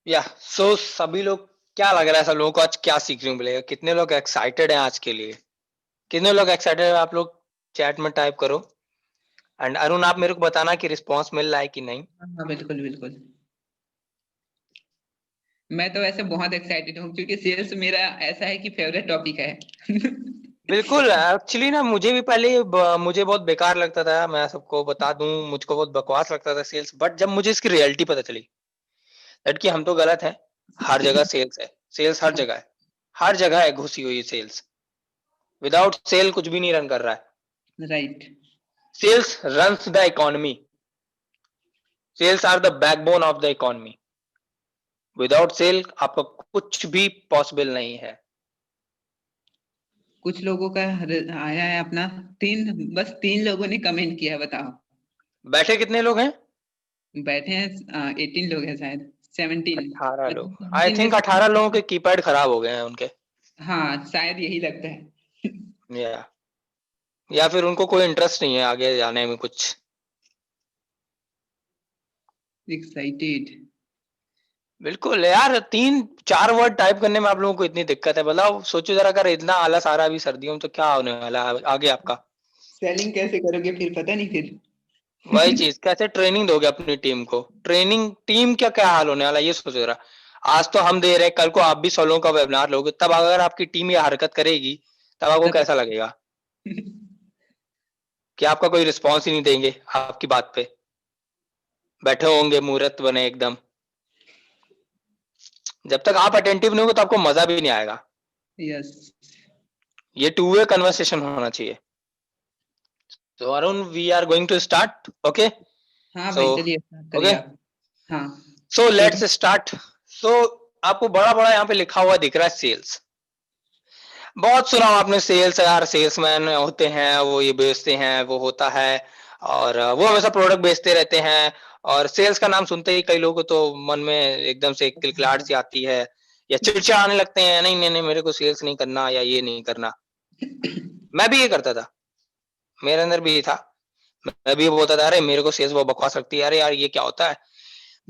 या सो सभी लोग, क्या लग रहा है सब लोगों को आज क्या सीखने को मिलेगा? कितने लोग एक्साइटेड हैं आज के लिए? कितने लोग एक्साइटेड हैं? आप लोग चैट में टाइप करो। एंड अरुण, आप मेरे को बताना कि रिस्पांस मिल रहा है कि नहीं। हाँ हाँ, बिल्कुल बिल्कुल। मैं तो वैसे बहुत एक्साइटेड हूँ क्योंकि सेल्स मेरा ऐसा है कि फेवरेट टॉपिक है। बिल्कुल, एक्चुअली ना मुझे भी पहले मुझे बहुत बेकार लगता था, मैं सबको बता दूं, मुझको बहुत बकवास लगता था सेल्स। बट जब मुझे इसकी रियलिटी पता चली दैट कि हम तो गलत हैं। हर जगह सेल्स है, सेल्स हर जगह है, हर जगह है घुसी हुई सेल्स। विदाउट सेल कुछ भी नहीं रन कर रहा है। Right. Sales runs the economy. Sales are the backbone of the economy. Without sale आपका कुछ भी पॉसिबल नहीं है। कुछ लोगों का आया है अपना। बस 3 लोगों ने कमेंट किया है, बताओ। बैठे कितने लोग हैं? बैठे हैं 18 लोग हैं शायद। 17। 18 लोग। मतलब आई 17 में थिंक से 18 लोगों के कीपैड खराब हो गए हैं उनके। हाँ, शायद यही लगता है। या या फिर उनको कोई इंटरेस्ट नहीं है आगे जाने में कुछ। एक्साइटेड। बिल्कुल यार, 3-4 वर्ड टाइप करने में आप लोगों को इतनी दिक्कत है, बताओ। सोचो जरा, अगर इतना आलस आ रहा है अभी सर्दियों में तो क्या होने वाला है आगे आपका। सेलिंग कैसे करोगे फिर, पता नहीं वही फिर। चीज, कैसे ट्रेनिंग दोगे अपनी टीम को? ट्रेनिंग टीम क्या क्या हाल होने वाला है ये सोचो जरा। आज तो हम दे रहे हैं, कल को आप भी 100 लोगों का वेबिनार लोगे, तब अगर आपकी टीम ये हरकत करेगी तब आपको तब कैसा लगेगा? कि आपका कोई रिस्पॉन्स ही नहीं देंगे आपकी बात पे, बैठे होंगे मुहूर्त बने एकदम। जब तक आप अटेंटिव नहीं होगे तो आपको मजा भी नहीं आएगा। यस। ये टू वे कन्वर्सेशन होना चाहिए। So Arun, we are going to start. Okay. हाँ So भाई, चलिए start करिए okay. आप। हाँ। So शुरू। let's start. So आपको बड़ा बड़ा यहाँ पे लिखा हुआ दिख रहा है सेल्स। बहुत सुना हो आपने सेल्स, यार सेल्समैन होते हैं वो ये बेचते हैं वो होता है, और वो हमेशा प्रोडक्ट बेचते रहते हैं। और सेल्स का नाम सुनते ही कई लोगों को तो मन में एकदम से किलकिलाहट सी आती है, या चिड़चिड़ाने लगते हैं, नहीं नहीं नहीं मेरे को सेल्स नहीं करना या ये नहीं करना। मैं भी ये करता था, मेरे अंदर भी ये था। मैं भी ये बोलता था, अरे मेरे को सेल्स बहुत बकवास लगती है, अरे यार ये क्या होता है।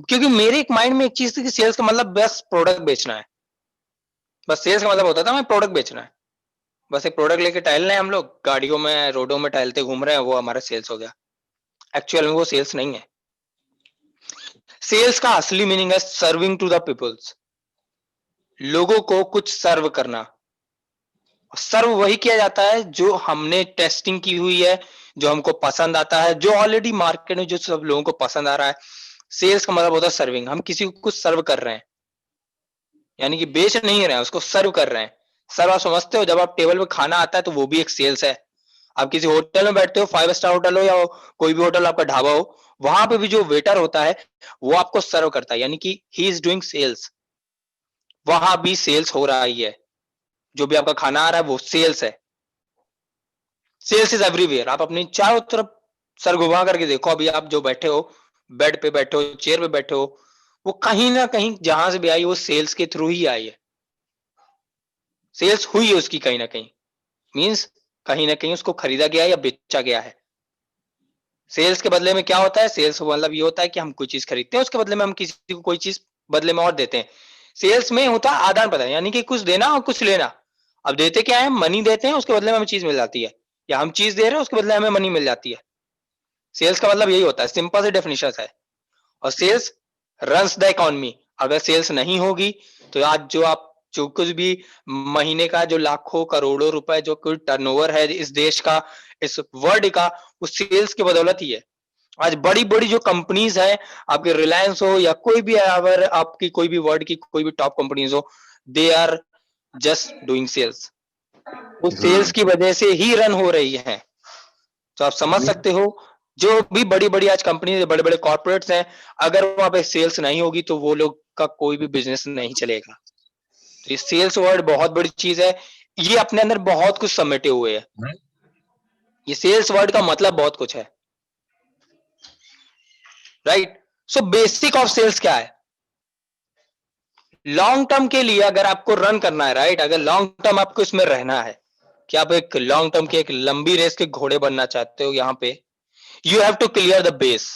क्योंकि मेरे एक माइंड में एक चीज थी कि सेल्स का मतलब बस प्रोडक्ट बेचना है। बस सेल्स का मतलब होता था मैं प्रोडक्ट बेचना है। बस एक प्रोडक्ट लेके टहल रहे हैं हम लोग गाड़ियों में, रोडों में टहलते घूम रहे हैं, वो हमारा सेल्स हो गया। एक्चुअल में वो सेल्स नहीं है। सेल्स का असली मीनिंग है सर्विंग टू द पीपल्स। लोगों को कुछ सर्व करना। सर्व वही किया जाता है जो हमने टेस्टिंग की हुई है, जो हमको पसंद आता है, जो ऑलरेडी मार्केट में जो सब लोगों को पसंद आ रहा है। सेल्स का मतलब होता है सर्विंग। हम किसी को कुछ सर्व कर रहे हैं, यानी कि बेच नहीं रहे हैं, उसको सर्व कर रहे हैं। सर्व आप समझते हो, जब आप टेबल पे खाना आता है तो वो भी एक सेल्स है। आप किसी होटल में बैठते हो, 5 स्टार होटल हो या कोई भी होटल आपका ढाबा हो, वहां पे भी जो वेटर होता है वो आपको सर्व करता है, यानी कि ही इज डूइंग सेल्स। वहां भी सेल्स हो रहा ही है। जो भी आपका खाना आ रहा है वो सेल्स है। Sales is everywhere. आप अपनी चारों तरफ सर घुमा करके देखो, अभी आप जो बैठे हो, बेड पे बैठे हो, चेयर पे बैठे हो, वो कहीं ना कहीं जहां से भी आई वो सेल्स के थ्रू ही आई है। सेल्स हुई है उसकी कहीं ना कहीं, मीन्स कहीं ना कहीं उसको खरीदा गया है या बेचा गया है। सेल्स के बदले में क्या होता है? सेल्स मतलब ये होता है कि हम कोई चीज खरीदते हैं, उसके बदले में हम किसी को कोई चीज बदले में और देते हैं। सेल्स में होता है आदान प्रदान, यानी कि कुछ देना और कुछ लेना। अब देते क्या है? मनी देते हैं, उसके बदले में हमें चीज मिल जाती है, या हम चीज दे रहे हैं उसके बदले में हमें मनी मिल जाती है। सेल्स का मतलब यही होता है, सिंपल से डेफिनेशन है। और सेल्स रन्स द इकोनॉमी। अगर सेल्स नहीं होगी तो आज जो कुछ भी महीने का जो लाखों करोड़ों रुपए जो कुछ टर्नओवर है इस देश का, इस वर्ल्ड का, वो सेल्स की बदौलत ही है। आज बड़ी बड़ी जो कंपनीज है, आपके रिलायंस हो या कोई भी, अगर आपकी कोई भी वर्ल्ड की कोई भी टॉप कंपनीज हो, they are just doing sales. वो सेल्स की वजह से ही रन हो रही है। तो आप समझ सकते हो, जो भी बड़ी बड़ी आज कंपनी, बड़े बड़े कॉर्पोरेट्स हैं, अगर वहां पे सेल्स नहीं होगी तो वो लोग का कोई भी बिजनेस नहीं चलेगा। तो ये सेल्स वर्ड बहुत बड़ी चीज है। ये अपने अंदर बहुत कुछ समेटे हुए है। ये सेल्स वर्ड का मतलब बहुत कुछ है, right. So basic of sales क्या है? लॉन्ग टर्म के लिए अगर आपको रन करना है, राइट, अगर लॉन्ग टर्म आपको इसमें रहना है, कि आप एक लॉन्ग टर्म के एक लंबी रेस के घोड़े बनना चाहते हो, यहाँ पे you have to clear the base.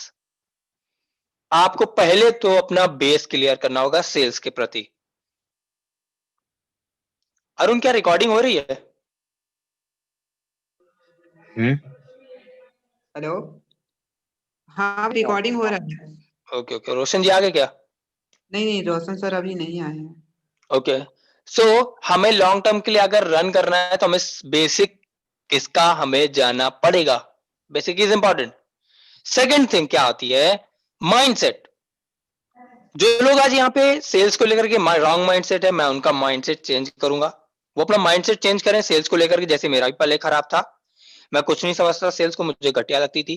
आपको पहले तो अपना बेस क्लियर करना होगा सेल्स के प्रति। अरुण, क्या रिकॉर्डिंग हो रही है? हेलो, हाँ रिकॉर्डिंग हो रहा है। ओके ओके, रोशन जी आ गए क्या? नहीं, रोशन सर अभी नहीं आए हैं। ओके, सो हमें लॉन्ग टर्म के लिए अगर रन करना है तो हमें बेसिक इसका हमें जाना पड़ेगा। Basic is important. Second thing क्या आती है? माइंडसेट। जो लोग आज यहाँ पे सेल्स को लेकर के रॉन्ग माइंडसेट है, मैं उनका माइंडसेट चेंज करूंगा। वो अपना माइंडसेट चेंज करें सेल्स को लेकर के। जैसे मेरा भी पहले खराब था, मैं कुछ नहीं समझता सेल्स को, मुझे घटिया लगती थी,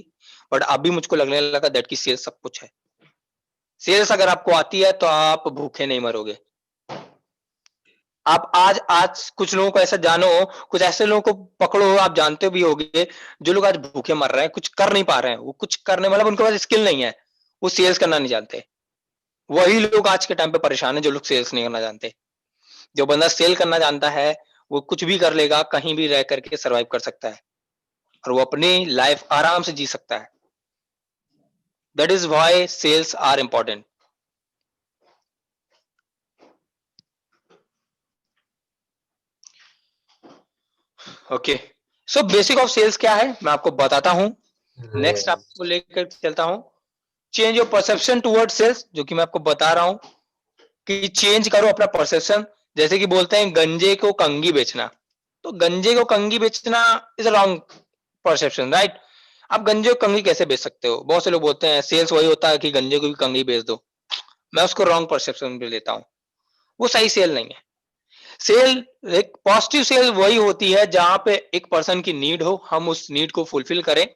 बट अभी मुझको लगने लगा दैट की सेल्स सब कुछ है। सेल्स अगर आपको आती है तो आप भूखे नहीं मरोगे। आप आज आज कुछ लोगों को ऐसा जानो, कुछ ऐसे लोगों को पकड़ो, आप जानते भी होंगे जो लोग आज भूखे मर रहे हैं, कुछ कर नहीं पा रहे हैं। वो कुछ करने मतलब उनके पास स्किल नहीं है, वो सेल्स करना नहीं जानते। वही लोग आज के टाइम पे परेशान है जो लोग सेल्स नहीं करना जानते। जो बंदा सेल करना जानता है वो कुछ भी कर लेगा, कहीं भी रह करके सरवाइव कर सकता है और वो अपनी लाइफ आराम से जी सकता है। That is why sales are important. Okay, so basic of sales क्या है मैं आपको बताता हूं। नेक्स्ट आपको लेकर चलता हूं, change your perception toward sales, जो कि मैं आपको बता रहा हूं कि चेंज करो अपना परसेप्शन। जैसे कि बोलते हैं गंजे को कंगी बेचना, तो गंजे को कंगी बेचना is a wrong perception, right? आप गंजे को कंगी कैसे बेच सकते हो? बहुत से लोग बोलते हैं सेल्स वही होता है कि गंजे को भी कंगी बेच दो। मैं उसको रॉन्ग परसेप्शन पे लेता हूं, वो सही सेल नहीं है। सेल, एक पॉजिटिव सेल वही होती है जहां पे एक पर्सन की नीड हो, हम उस नीड को फुलफिल करें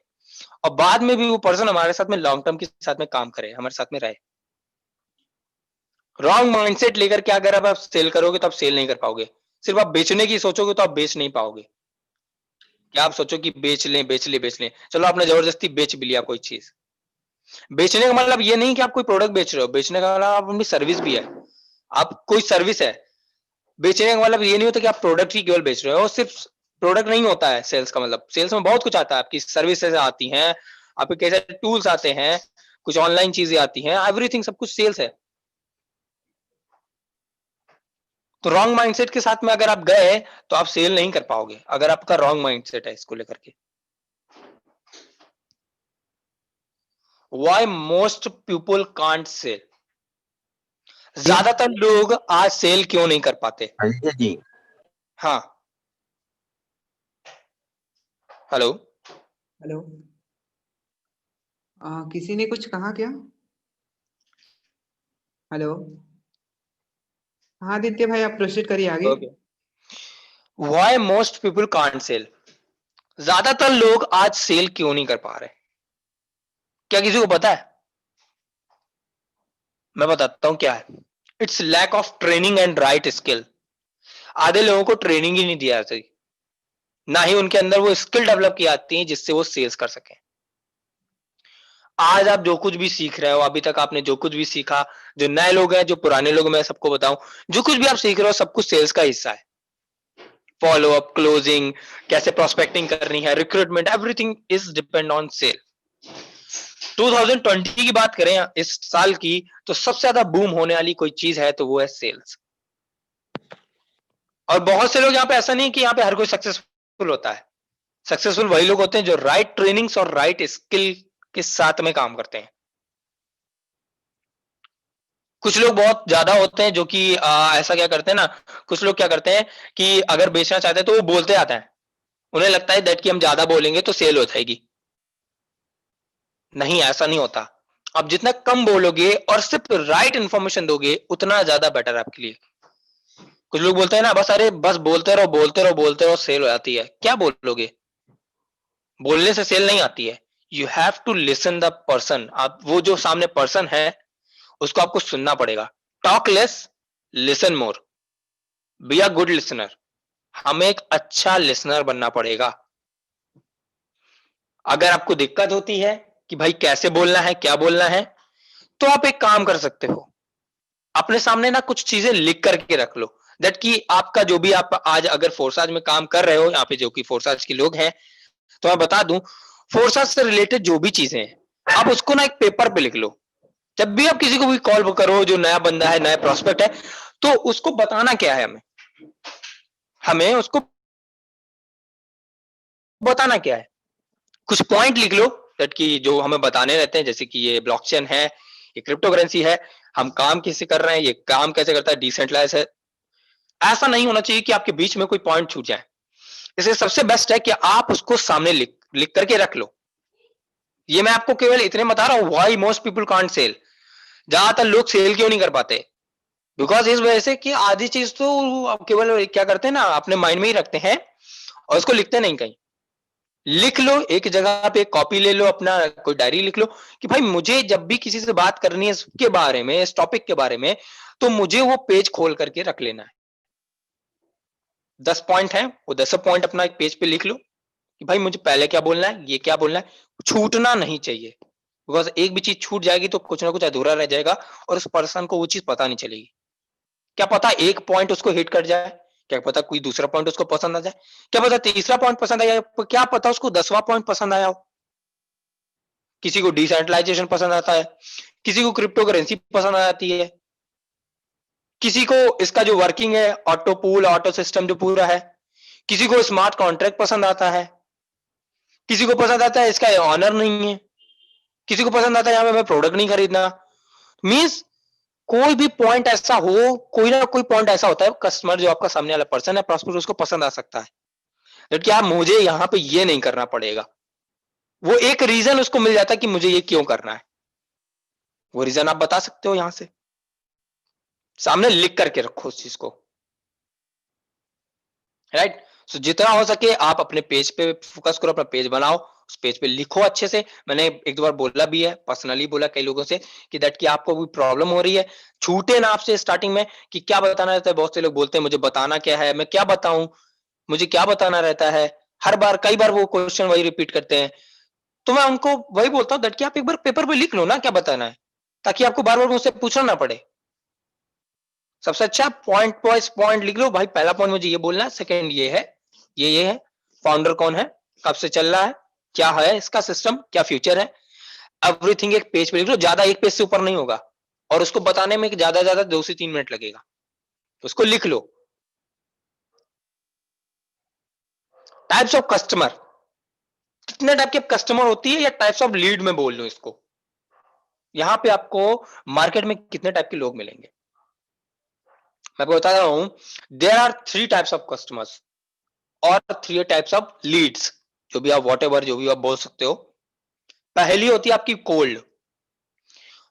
और बाद में भी वो पर्सन हमारे साथ में लॉन्ग टर्म के साथ में काम करे, हमारे साथ में रहे। रॉन्ग माइंडसेट लेकर के अगर आप सेल करोगे तो आप सेल नहीं कर पाओगे। सिर्फ आप बेचने की सोचोगे तो आप बेच नहीं पाओगे। क्या आप सोचो कि बेच लें बेच लें बेच लें, चलो आपने जबरदस्ती बेच भी लिया कोई चीज। बेचने का मतलब ये नहीं कि आप कोई प्रोडक्ट बेच रहे हो, बेचने का मतलब आप अपनी सर्विस भी है, आप कोई सर्विस है। बेचने का मतलब ये नहीं होता कि आप प्रोडक्ट ही केवल बेच रहे हो। सिर्फ प्रोडक्ट नहीं होता है सेल्स का मतलब। सेल्स में बहुत कुछ आता है, आपकी सर्विसेज आती हैं, आपके कैसे टूल्स आते हैं, कुछ ऑनलाइन चीजें आती हैं, एवरीथिंग सब कुछ सेल्स है। तो रॉन्ग माइंडसेट के साथ में अगर आप गए तो आप सेल नहीं कर पाओगे, अगर आपका रॉन्ग माइंडसेट है इसको लेकर के। Why most people can't sell? ज्यादातर लोग आज सेल क्यों नहीं कर पाते? जी, हाँ, हेलो। हेलो, किसी ने कुछ कहा क्या? हेलो, हाँ आदित्य भाई, आप प्रोसीड करिए आगे। Okay, why most people can't sell? ज्यादातर लोग आज सेल क्यों नहीं कर पा रहे? क्या किसी को पता है? मैं बताता हूं क्या है। It's lack of training and right skill. आधे लोगों को ट्रेनिंग ही नहीं दिया जाती, ना ही उनके अंदर वो स्किल डेवलप की आती है जिससे वो सेल्स कर सके। आज आप जो कुछ भी सीख रहे हो, अभी तक आपने जो कुछ भी सीखा, जो नए लोग हैं जो पुराने लोग, मैं सबको बताऊं, जो कुछ भी आप सीख रहे हो सब कुछ सेल्स का हिस्सा है। फॉलो अप, क्लोजिंग, कैसे प्रोस्पेक्टिंग करनी है, recruitment, everything is depend on sale. 2020 की बात करें इस साल की, तो सबसे ज्यादा बूम होने वाली कोई चीज है तो वो है सेल्स। और बहुत से लोग यहाँ पे, ऐसा नहीं कि यहाँ पे हर कोई सक्सेसफुल होता है। सक्सेसफुल वही लोग होते हैं जो राइट ट्रेनिंग्स और राइट स्किल के साथ में काम करते हैं। कुछ लोग बहुत ज्यादा होते हैं जो कि ऐसा क्या करते हैं ना, कुछ लोग क्या करते हैं कि अगर बेचना चाहते हैं तो वो बोलते आता है, उन्हें लगता है दैट कि हम ज्यादा बोलेंगे तो सेल हो जाएगी। नहीं, ऐसा नहीं होता। आप जितना कम बोलोगे और सिर्फ राइट इंफॉर्मेशन दोगे उतना ज्यादा बेटर आपके लिए। कुछ लोग बोलते हैं ना बस, अरे बस बोलते रहो बोलते रहो बोलते रहो सेल हो जाती है। क्या बोलोगे? बोलने से सेल नहीं आती है। You have to listen the person. आप वो जो सामने पर्सन है उसको आपको सुनना पड़ेगा। Talk less, listen more, be a good listener. हमें एक अच्छा लिसनर बनना पड़ेगा। अगर आपको दिक्कत होती है कि भाई कैसे बोलना है क्या बोलना है, तो आप एक काम कर सकते हो, अपने सामने ना कुछ चीजें लिख करके रख लो। दैट कि आपका जो भी, आप आज अगर फोर्साज में काम कर रहे हो, यहाँ पे जो कि फोर्साज के लोग हैं, तो मैं बता दूं, फोर्साज से रिलेटेड जो भी चीजें हैं आप उसको ना एक पेपर पे लिख लो। जब भी आप किसी को भी कॉल करो जो नया बंदा है, नया प्रोस्पेक्ट है, तो उसको बताना क्या है, हमें उसको बताना क्या है, कुछ पॉइंट लिख लो दैट कि जो हमें बताने रहते हैं, जैसे कि ये ब्लॉकचेन है, ये क्रिप्टो करेंसी है, हम काम कैसे कर रहे हैं, ये काम कैसे करता है, डिसेंट्रलाइज है। ऐसा नहीं होना चाहिए कि आपके बीच में कोई पॉइंट छूट जाए। इसलिए सबसे बेस्ट है कि आप उसको सामने लिख लिख करके रख लो। ये मैं आपको केवल इतने बता रहा हूं why most people can't sell. ज्यादातर लोग सेल क्यों नहीं कर पाते? बिकॉज इस वजह से कि आधी चीज तो केवल क्या करते हैं ना, अपने माइंड में ही रखते हैं और उसको लिखते नहीं कहीं। लिख लो एक जगह पे, कॉपी ले लो, अपना कोई डायरी लिख लो कि भाई मुझे जब भी किसी से बात करनी है इसके बारे में, इस टॉपिक के बारे में, तो मुझे वो पेज खोल करके रख लेना है। 10 पॉइंट है, वो 10 पॉइंट अपना एक पेज पे लिख लो कि भाई मुझे पहले क्या बोलना है, ये क्या बोलना है, छूटना नहीं चाहिए। बिकॉज एक भी चीज छूट जाएगी तो कुछ ना कुछ अधूरा रह जाएगा और उस पर्सन को वो चीज पता नहीं चलेगी। क्या पता एक पॉइंट उसको हिट कर जाए, क्या पता कोई दूसरा पॉइंट उसको पसंद आ जाए, क्या पता तीसरा पॉइंट पसंद आया, क्या पता उसको 10वां पॉइंट पसंद आया हो। किसी को डिसेंट्रलाइजेशन पसंद आता है, किसी को क्रिप्टो करेंसी पसंद आ जाती है, किसी को इसका जो वर्किंग है, ऑटो पूल ऑटो सिस्टम जो पूरा है, किसी को स्मार्ट कॉन्ट्रैक्ट पसंद आता है, किसी को पसंद आता है इसका ऑनर नहीं है, किसी को पसंद आता है यहाँ पे मैं प्रोडक्ट नहीं खरीदना। मीन्स कोई भी पॉइंट ऐसा हो, कोई ना कोई पॉइंट ऐसा होता है कस्टमर जो आपका सामने वाला पर्सन है प्रॉस्पेक्ट उसको पसंद आ सकता है, लेकिन क्या मुझे यहाँ पे ये नहीं करना पड़ेगा। वो एक रीजन उसको मिल जाता है कि मुझे ये क्यों करना है, वो रीजन आप बता सकते हो यहां से, सामने लिख करके रखो उस चीज को, राइट। सो जितना हो सके आप अपने पेज पे फोकस करो, अपना पेज बनाओ, उस पेज पे लिखो अच्छे से। मैंने एक दो बार बोला भी है, पर्सनली बोला कई लोगों से कि दैट कि आपको कोई प्रॉब्लम हो रही है, छूटे ना आपसे स्टार्टिंग में कि क्या बताना रहता है। बहुत से लोग बोलते हैं मुझे बताना क्या है, मैं क्या बताऊं, मुझे क्या बताना रहता है, हर बार कई बार वो क्वेश्चन वही रिपीट करते हैं। तो मैं उनको वही बोलता हूँ दैट कि आप एक बार पेपर पे लिख लो ना क्या बताना है, ताकि आपको बार बार मुझसे पूछना ना पड़े। सबसे अच्छा पॉइंट वाइज पॉइंट लिख लो, भाई पहला पॉइंट मुझे ये बोलना है, सेकंड ये है, ये है, फाउंडर कौन है, कब से चल रहा है, क्या है इसका सिस्टम, क्या फ्यूचर है, एवरीथिंग एक पेज पे लिख लो। ज्यादा एक पेज से ऊपर नहीं होगा और उसको बताने में ज्यादा ज्यादा 2 से 3 मिनट लगेगा, तो उसको लिख लो। टाइप्स ऑफ कस्टमर, कितने टाइप के कस्टमर होती है या टाइप्स ऑफ लीड में बोल लो इसको। यहां पे आपको मार्केट में कितने टाइप के लोग मिलेंगे मैं आपको बता रहा हूं। There are 3 types of customers और 3 टाइप्स ऑफ लीड्स, जो भी आप वॉट जो भी आप बोल सकते हो। पहली होती है आपकी कोल्ड,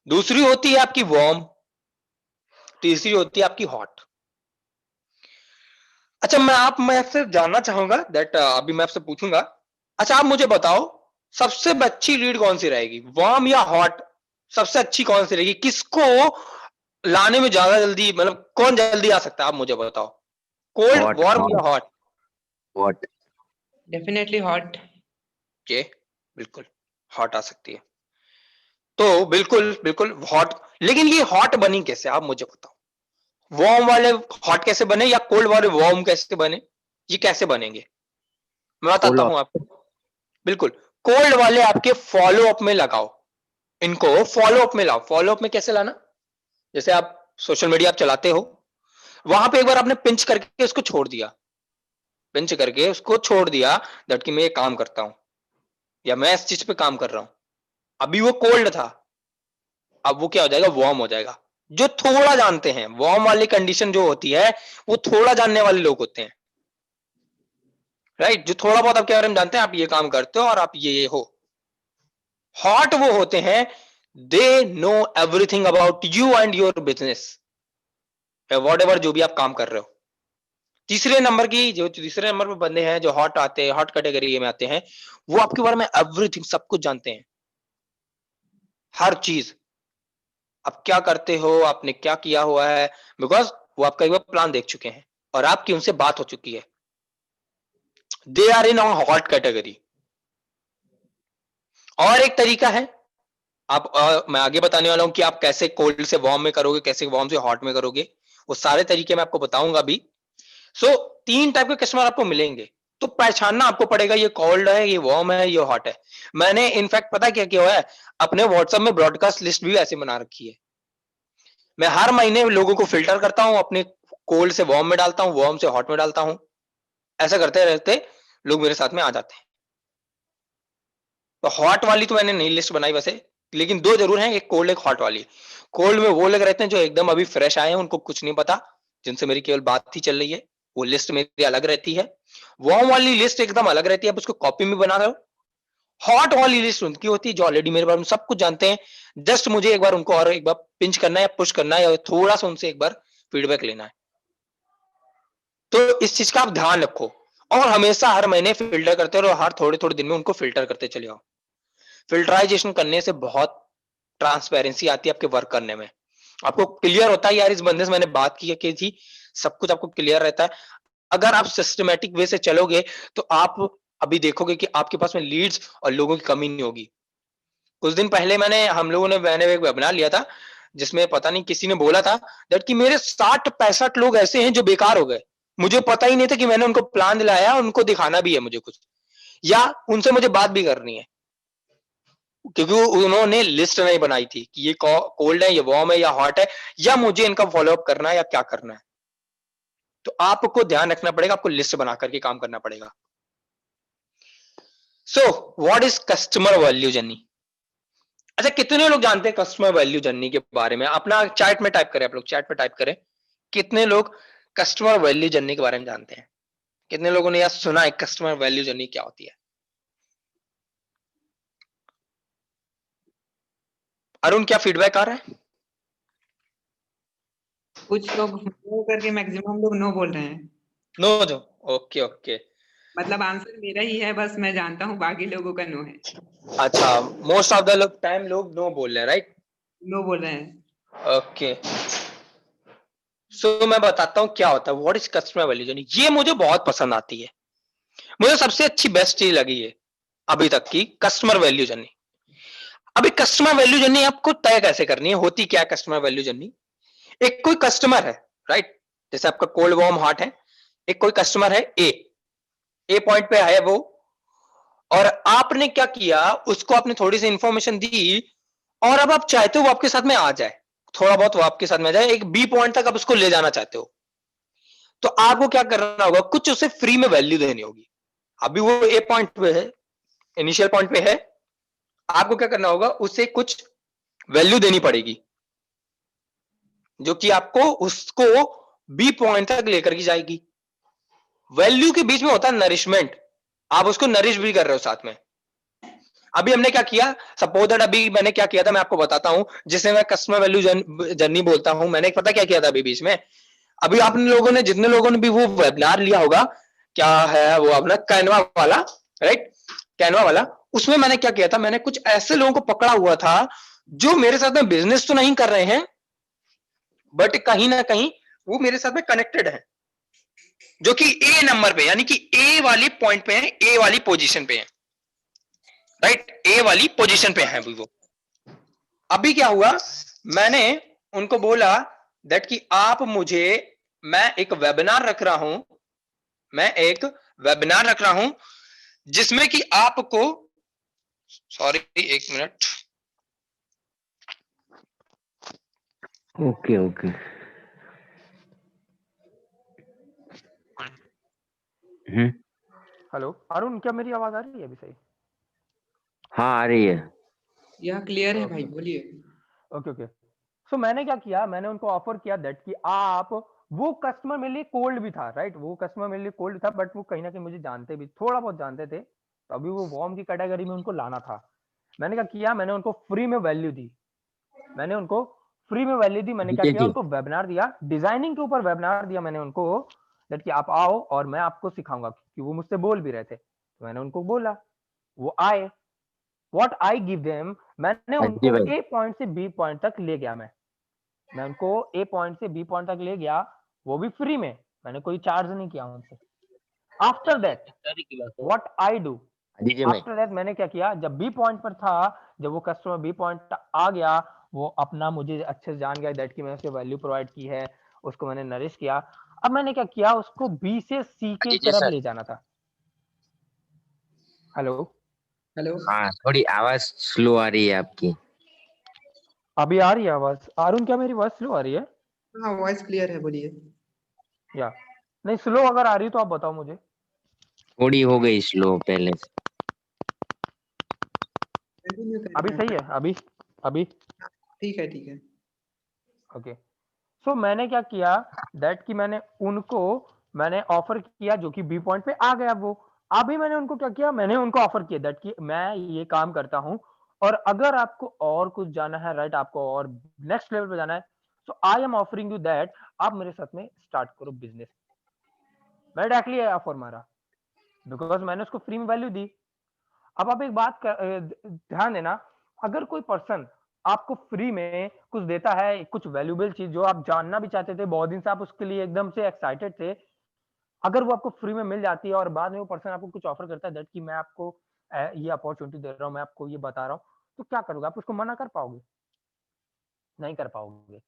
दूसरी होती है आपकी वार्म, तीसरी होती है आपकी हॉट। अच्छा मैं आपसे जानना चाहूंगा दैट अभी मैं आपसे पूछूंगा, अच्छा आप मुझे बताओ सबसे अच्छी लीड कौन सी रहेगी, वार्म या हॉट? सबसे अच्छी कौन सी रहेगी, किसको लाने में ज्यादा जल्दी, मतलब कौन जल्दी आ सकता है, आप मुझे बताओ, कोल्ड हॉट वार्म हॉट या हॉट? Hot definitely hot. ये बिल्कुल हॉट आ सकती है, तो बिल्कुल बिल्कुल हॉट। लेकिन ये हॉट बनी कैसे, आप मुझे बताओ, वार्म वाले हॉट कैसे बने या कोल्ड वाले वार्म कैसे बने, ये कैसे बनेंगे? मैं फुल बताता हूं आपको। बिल्कुल, कोल्ड वाले आपके फॉलो अप में लगाओ, इनको फॉलो अप में लाओ। फॉलो अप में कैसे लाना, जैसे आप सोशल मीडिया आप चलाते हो, वहां पे एक बार आपने पिंच करके उसको छोड़ दिया, पिंच करके उसको छोड़ दिया दैट कि मैं ये काम करता हूं या मैं इस चीज पे काम कर रहा हूं। अभी वो कोल्ड था, अब वो क्या हो जाएगा, वार्म हो जाएगा। जो थोड़ा जानते हैं, वार्म वाली कंडीशन जो होती है वो थोड़ा जानने वाले लोग होते हैं, राइट, जो थोड़ा बहुत आपके बारे में जानते हैं, आप ये काम करते हो और आप ये हो। हॉट वो होते हैं they know everything about you and your business, what ever जो भी आप काम कर रहे हो। तीसरे नंबर की जो तीसरे नंबर पे बंदे हैं जो हॉट आते हैं, हॉट कैटेगरी में आते हैं, वो आपके बारे में एवरीथिंग सब कुछ जानते हैं, हर चीज, आप क्या करते हो, आपने क्या किया हुआ है, बिकॉज वो आपका एक बार प्लान देख चुके हैं और आपकी उनसे बात हो चुकी है। They are in hot category. और एक तरीका है, आप मैं आगे बताने वाला हूं कि आप कैसे कोल्ड से वार्म में करोगे, कैसे वार्म से हॉट में करोगे, वो सारे तरीके मैं आपको बताऊंगा अभी। सो 3 टाइप के कस्टमर आपको मिलेंगे, तो पहचानना आपको पड़ेगा ये कोल्ड है, ये वार्म है, ये हॉट है। मैंने इनफैक्ट पता क्या किया हुआ है, अपने व्हाट्सएप में ब्रॉडकास्ट लिस्ट भी ऐसे बना रखी है। मैं हर महीने लोगों को फिल्टर करता हूँ, अपने कोल्ड से वार्म में डालता हूँ, वार्म से हॉट में डालता हूँ। ऐसा करते रहते लोग मेरे साथ में आ जाते हैं। तो हॉट वाली तो मैंने नहीं लिस्ट बनाई वैसे, लेकिन दो जरूर हैं, एक कोल्ड एक हॉट वाली। कोल्ड में वो लोग रहते हैं जो एकदम अभी फ्रेश आए हैं, उनको कुछ नहीं पता, जिनसे मेरी केवल बात ही चल रही है, वो लिस्ट मेरी अलग रहती है। वार्म वाली लिस्ट एकदम अलग रहती है, आप उसको कॉपी में बना लो। हॉट वाली लिस्ट उनकी होती है जो ऑलरेडी मेरे बारे में सब कुछ जानते हैं, जस्ट मुझे एक बार उनको और एक बार पिंच करना है या पुश करना है या थोड़ा सा उनसे एक बार फीडबैक लेना है। तो इस चीज का आप ध्यान रखो और हमेशा हर महीने फिल्टर करते रहो, हर थोड़े थोड़े दिन में उनको फिल्टर करते चले आओ। फिल्टराइजेशन करने से बहुत ट्रांसपेरेंसी आती है आपके वर्क करने में। आपको क्लियर होता है यार इस बंदे से मैंने बात की थी, सब कुछ आपको क्लियर रहता है। अगर आप सिस्टमेटिक वे से चलोगे तो आप अभी देखोगे कि आपके पास में लीड्स और लोगों की कमी नहीं होगी। कुछ दिन पहले मैंने एक वेबिनार लिया था, जिसमें पता नहीं किसी ने बोला था दैट कि मेरे 60-65 लोग ऐसे हैं जो बेकार हो गए। मुझे पता ही नहीं था कि मैंने उनको प्लान दिलाया, उनको दिखाना भी है मुझे कुछ, या उनसे मुझे बात भी करनी है, क्योंकि उन्होंने लिस्ट नहीं बनाई थी कि ये कोल्ड है, ये वार्म है या हॉट है, या मुझे इनका फॉलोअप करना है या क्या करना है। तो आपको ध्यान रखना पड़ेगा, आपको लिस्ट बना करके काम करना पड़ेगा। So what is customer value journey? अच्छा, कितने लोग जानते हैं कस्टमर वैल्यू जर्नी के बारे में? अपना चैट में टाइप करें, आप लोग चैट में टाइप करें, कितने लोग कस्टमर वैल्यू जर्नी के बारे में जानते हैं? कितने लोगों ने यह सुना है कस्टमर वैल्यू जर्नी क्या होती है? अरुण, क्या फीडबैक आ रहा है? कुछ लोग नो करके मैक्सिमम लोग नो बोल रहे हैं। नो जो, ओके ओके। मतलब आंसर मेरा ही है, बस मैं जानता हूँ, बाकी लोगों का नो है। अच्छा, मोस्ट ऑफ द टाइम लोग नो बोल रहे हैं, राइट? नो बोल रहे हैं। ओके, सो मैं बताता हूँ क्या होता है what is customer value journey. ये मुझे बहुत पसंद आती है, मुझे सबसे अच्छी बेस्ट चीज लगी है अभी तक की कस्टमर वैल्यू जर्नी। अभी कस्टमर वैल्यू जर्नी आपको तय कैसे करनी है, होती क्या है कस्टमर वैल्यू जर्नी? एक कोई कस्टमर है, राइट? जैसे आपका कोल्ड वार्म हॉट है, एक कोई कस्टमर है ए पॉइंट पे है वो, और आपने क्या किया, उसको आपने थोड़ी सी इंफॉर्मेशन दी, और अब आप चाहते हो वो आपके साथ में आ जाए, थोड़ा बहुत वो आपके साथ में आ जाए, एक बी पॉइंट तक आप उसको ले जाना चाहते हो। तो आपको क्या करना होगा, कुछ उसे फ्री में वैल्यू देनी होगी। अभी वो ए पॉइंट पे है, इनिशियल पॉइंट पे है, आपको क्या करना होगा, उसे कुछ वैल्यू देनी पड़ेगी जो कि आपको उसको बी पॉइंट तक लेकर की जाएगी। वैल्यू के बीच में होता है नरिशमेंट, आप उसको नरिश भी कर रहे हो साथ में। अभी हमने क्या किया, सपोज दैट अभी मैंने क्या किया था, मैं आपको बताता हूं, जिसे मैं कस्टमर वैल्यू जर्नी बोलता हूं। मैंने पता क्या किया था अभी बीच में, अभी आप लोगों ने, जितने लोगों ने भी वो वेबिनार लिया होगा, क्या है वो अपना कैनवा वाला, राइट? कैनवा वाला, उसमें मैंने क्या किया था, मैंने कुछ ऐसे लोगों को पकड़ा हुआ था जो मेरे साथ में बिजनेस तो नहीं कर रहे हैं, बट कहीं ना कहीं वो मेरे साथ में कनेक्टेड है, जो कि ए नंबर पे, यानी कि ए वाली पॉइंट पे है, ए वाली पोजीशन पे है, राइट? ए वाली पोजीशन पे है अभी वो। अभी क्या हुआ, मैंने उनको बोला दैट कि आप मुझे, मैं एक वेबिनार रख रहा हूं, मैं एक वेबिनार रख रहा हूं जिसमें कि आपको, सॉरी एक minute, okay okay. Hello Arun, क्या मेरी आवाज आ रही है अभी सही? हाँ आ रही है। यह क्लियर है भाई, बोलिए। Okay okay. सो मैंने क्या किया, मैंने उनको ऑफर किया दैट कि आप, वो कस्टमर मेरे लिए कोल्ड भी था, राइट? वो कस्टमर मेरे लिए कोल्ड था, बट वो कहीं ना कहीं मुझे जानते भी, थोड़ा बहुत जानते थे, तो अभी वो वार्म की कैटेगरी में उनको लाना था। मैंने क्या किया, मैंने उनको फ्री में वैल्यू दी, मैंने उनको फ्री में वैल्यू दी। मैंने क्या किया, उनको वेबिनार दिया, डिजाइनिंग के ऊपर वेबिनार दिया मैंने उनको, दैट कि आप आओ और मैं आपको सिखाऊंगा, क्योंकि वो मुझसे बोल भी रहे थे। तो मैंने उनको बोला, वो आए, व्हाट आई गिव देम, मैंने उनको ए पॉइंट से बी पॉइंट तक ले गया। मैं उनको ए पॉइंट से बी पॉइंट तक ले गया, वो भी फ्री में, मैंने कोई चार्ज नहीं किया उनसे। After that what I do, after that मैंने क्या किया, जब बी पॉइंट पर था, जब वो कस्टमर बी पॉइंट आ गया, वो अपना मुझे अच्छे से जान गया दैट कि मैंने उसे वैल्यू प्रोवाइड की है, उसको मैंने नरिश किया। अब मैंने क्या किया, उसको बी से सी के तरफ ले जाना था। हेलो। हेलो। हाँ, थोड़ी आवाज स्लो आ रही है आपकी। अभी आ रही है आवाज? अरुण, क्या मेरी आवाज स्लो आ रही है? हाँ, वॉइस क्लियर है, बोलिए। या नहीं, स्लो अगर आ रही है तो आप बताओ मुझे। थोड़ी हो गई स्लो पहले से। कंटिन्यू अभी करिए सही आप। है? अभी अभी ठीक है, ठीक है। ओके। सो मैंने क्या किया, दैट कि मैंने ऑफर किया जो कि बी पॉइंट पे आ गया वो। अभी मैंने उनको क्या किया, मैंने उनको ऑफर किया दैट कि मैं ये काम करता हूं, और अगर आपको और कुछ जाना है, राइट, आपको और नेक्स्ट लेवल पे जाना है, so I am offering you that आप मेरे साथ में स्टार्ट करो बिजनेस। मैं डायरेक्टली ऑफर मारा, बिकॉज मैंने उसको फ्री में वैल्यू दी। अब आप एक बात ध्यान देना, अगर कोई पर्सन आपको फ्री में कुछ देता है, कुछ वैल्यूबल चीज जो आप जानना भी चाहते थे, बहुत दिन से आप उसके लिए एकदम से एक्साइटेड थे, अगर वो आपको फ्री में मिल जाती है और बाद में वो पर्सन आपको कुछ ऑफर करता है दैट कि मैं आपको ये अपॉर्चुनिटी दे रहा हूँ, मैं आपको ये बता रहा हूँ, तो क्या करोगे? आप उसको मना कर पाओगे? नहीं कर पाओगे।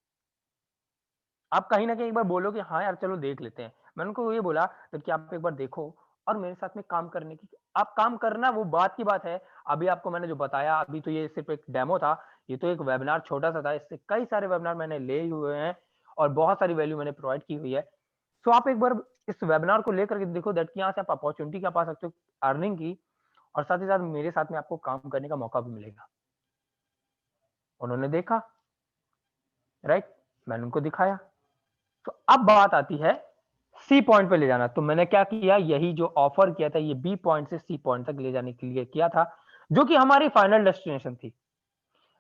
आप कहीं ना कहीं एक बार बोलोगे हाँ यार चलो देख लेते हैं। मैंने उनको ये बोला कि आप एक बार देखो और मेरे साथ में काम करने की, आप काम करना वो बात की बात है। अभी आपको मैंने जो बताया, अभी तो ये सिर्फ एक डेमो था, ये तो एक वेबिनार छोटा सा था, इससे कई सारे वेबिनार मैंने ले हुए हैं और बहुत सारी वैल्यू मैंने प्रोवाइड की हुई है। सो आप एक बार इस वेबिनार को लेकर के देखो दैट कि यहाँ से आप अपॉर्चुनिटी क्या पा सकते हो अर्निंग की, और साथ ही साथ मेरे साथ में आपको काम करने का मौका भी मिलेगा। उन्होंने देखा, राइट, मैंने उनको दिखाया। तो अब बात आती है सी पॉइंट पे ले जाना। तो मैंने क्या किया, यही जो ऑफर किया था ये बी पॉइंट से सी पॉइंट तक ले जाने के लिए किया था, जो कि हमारी फाइनल डेस्टिनेशन थी।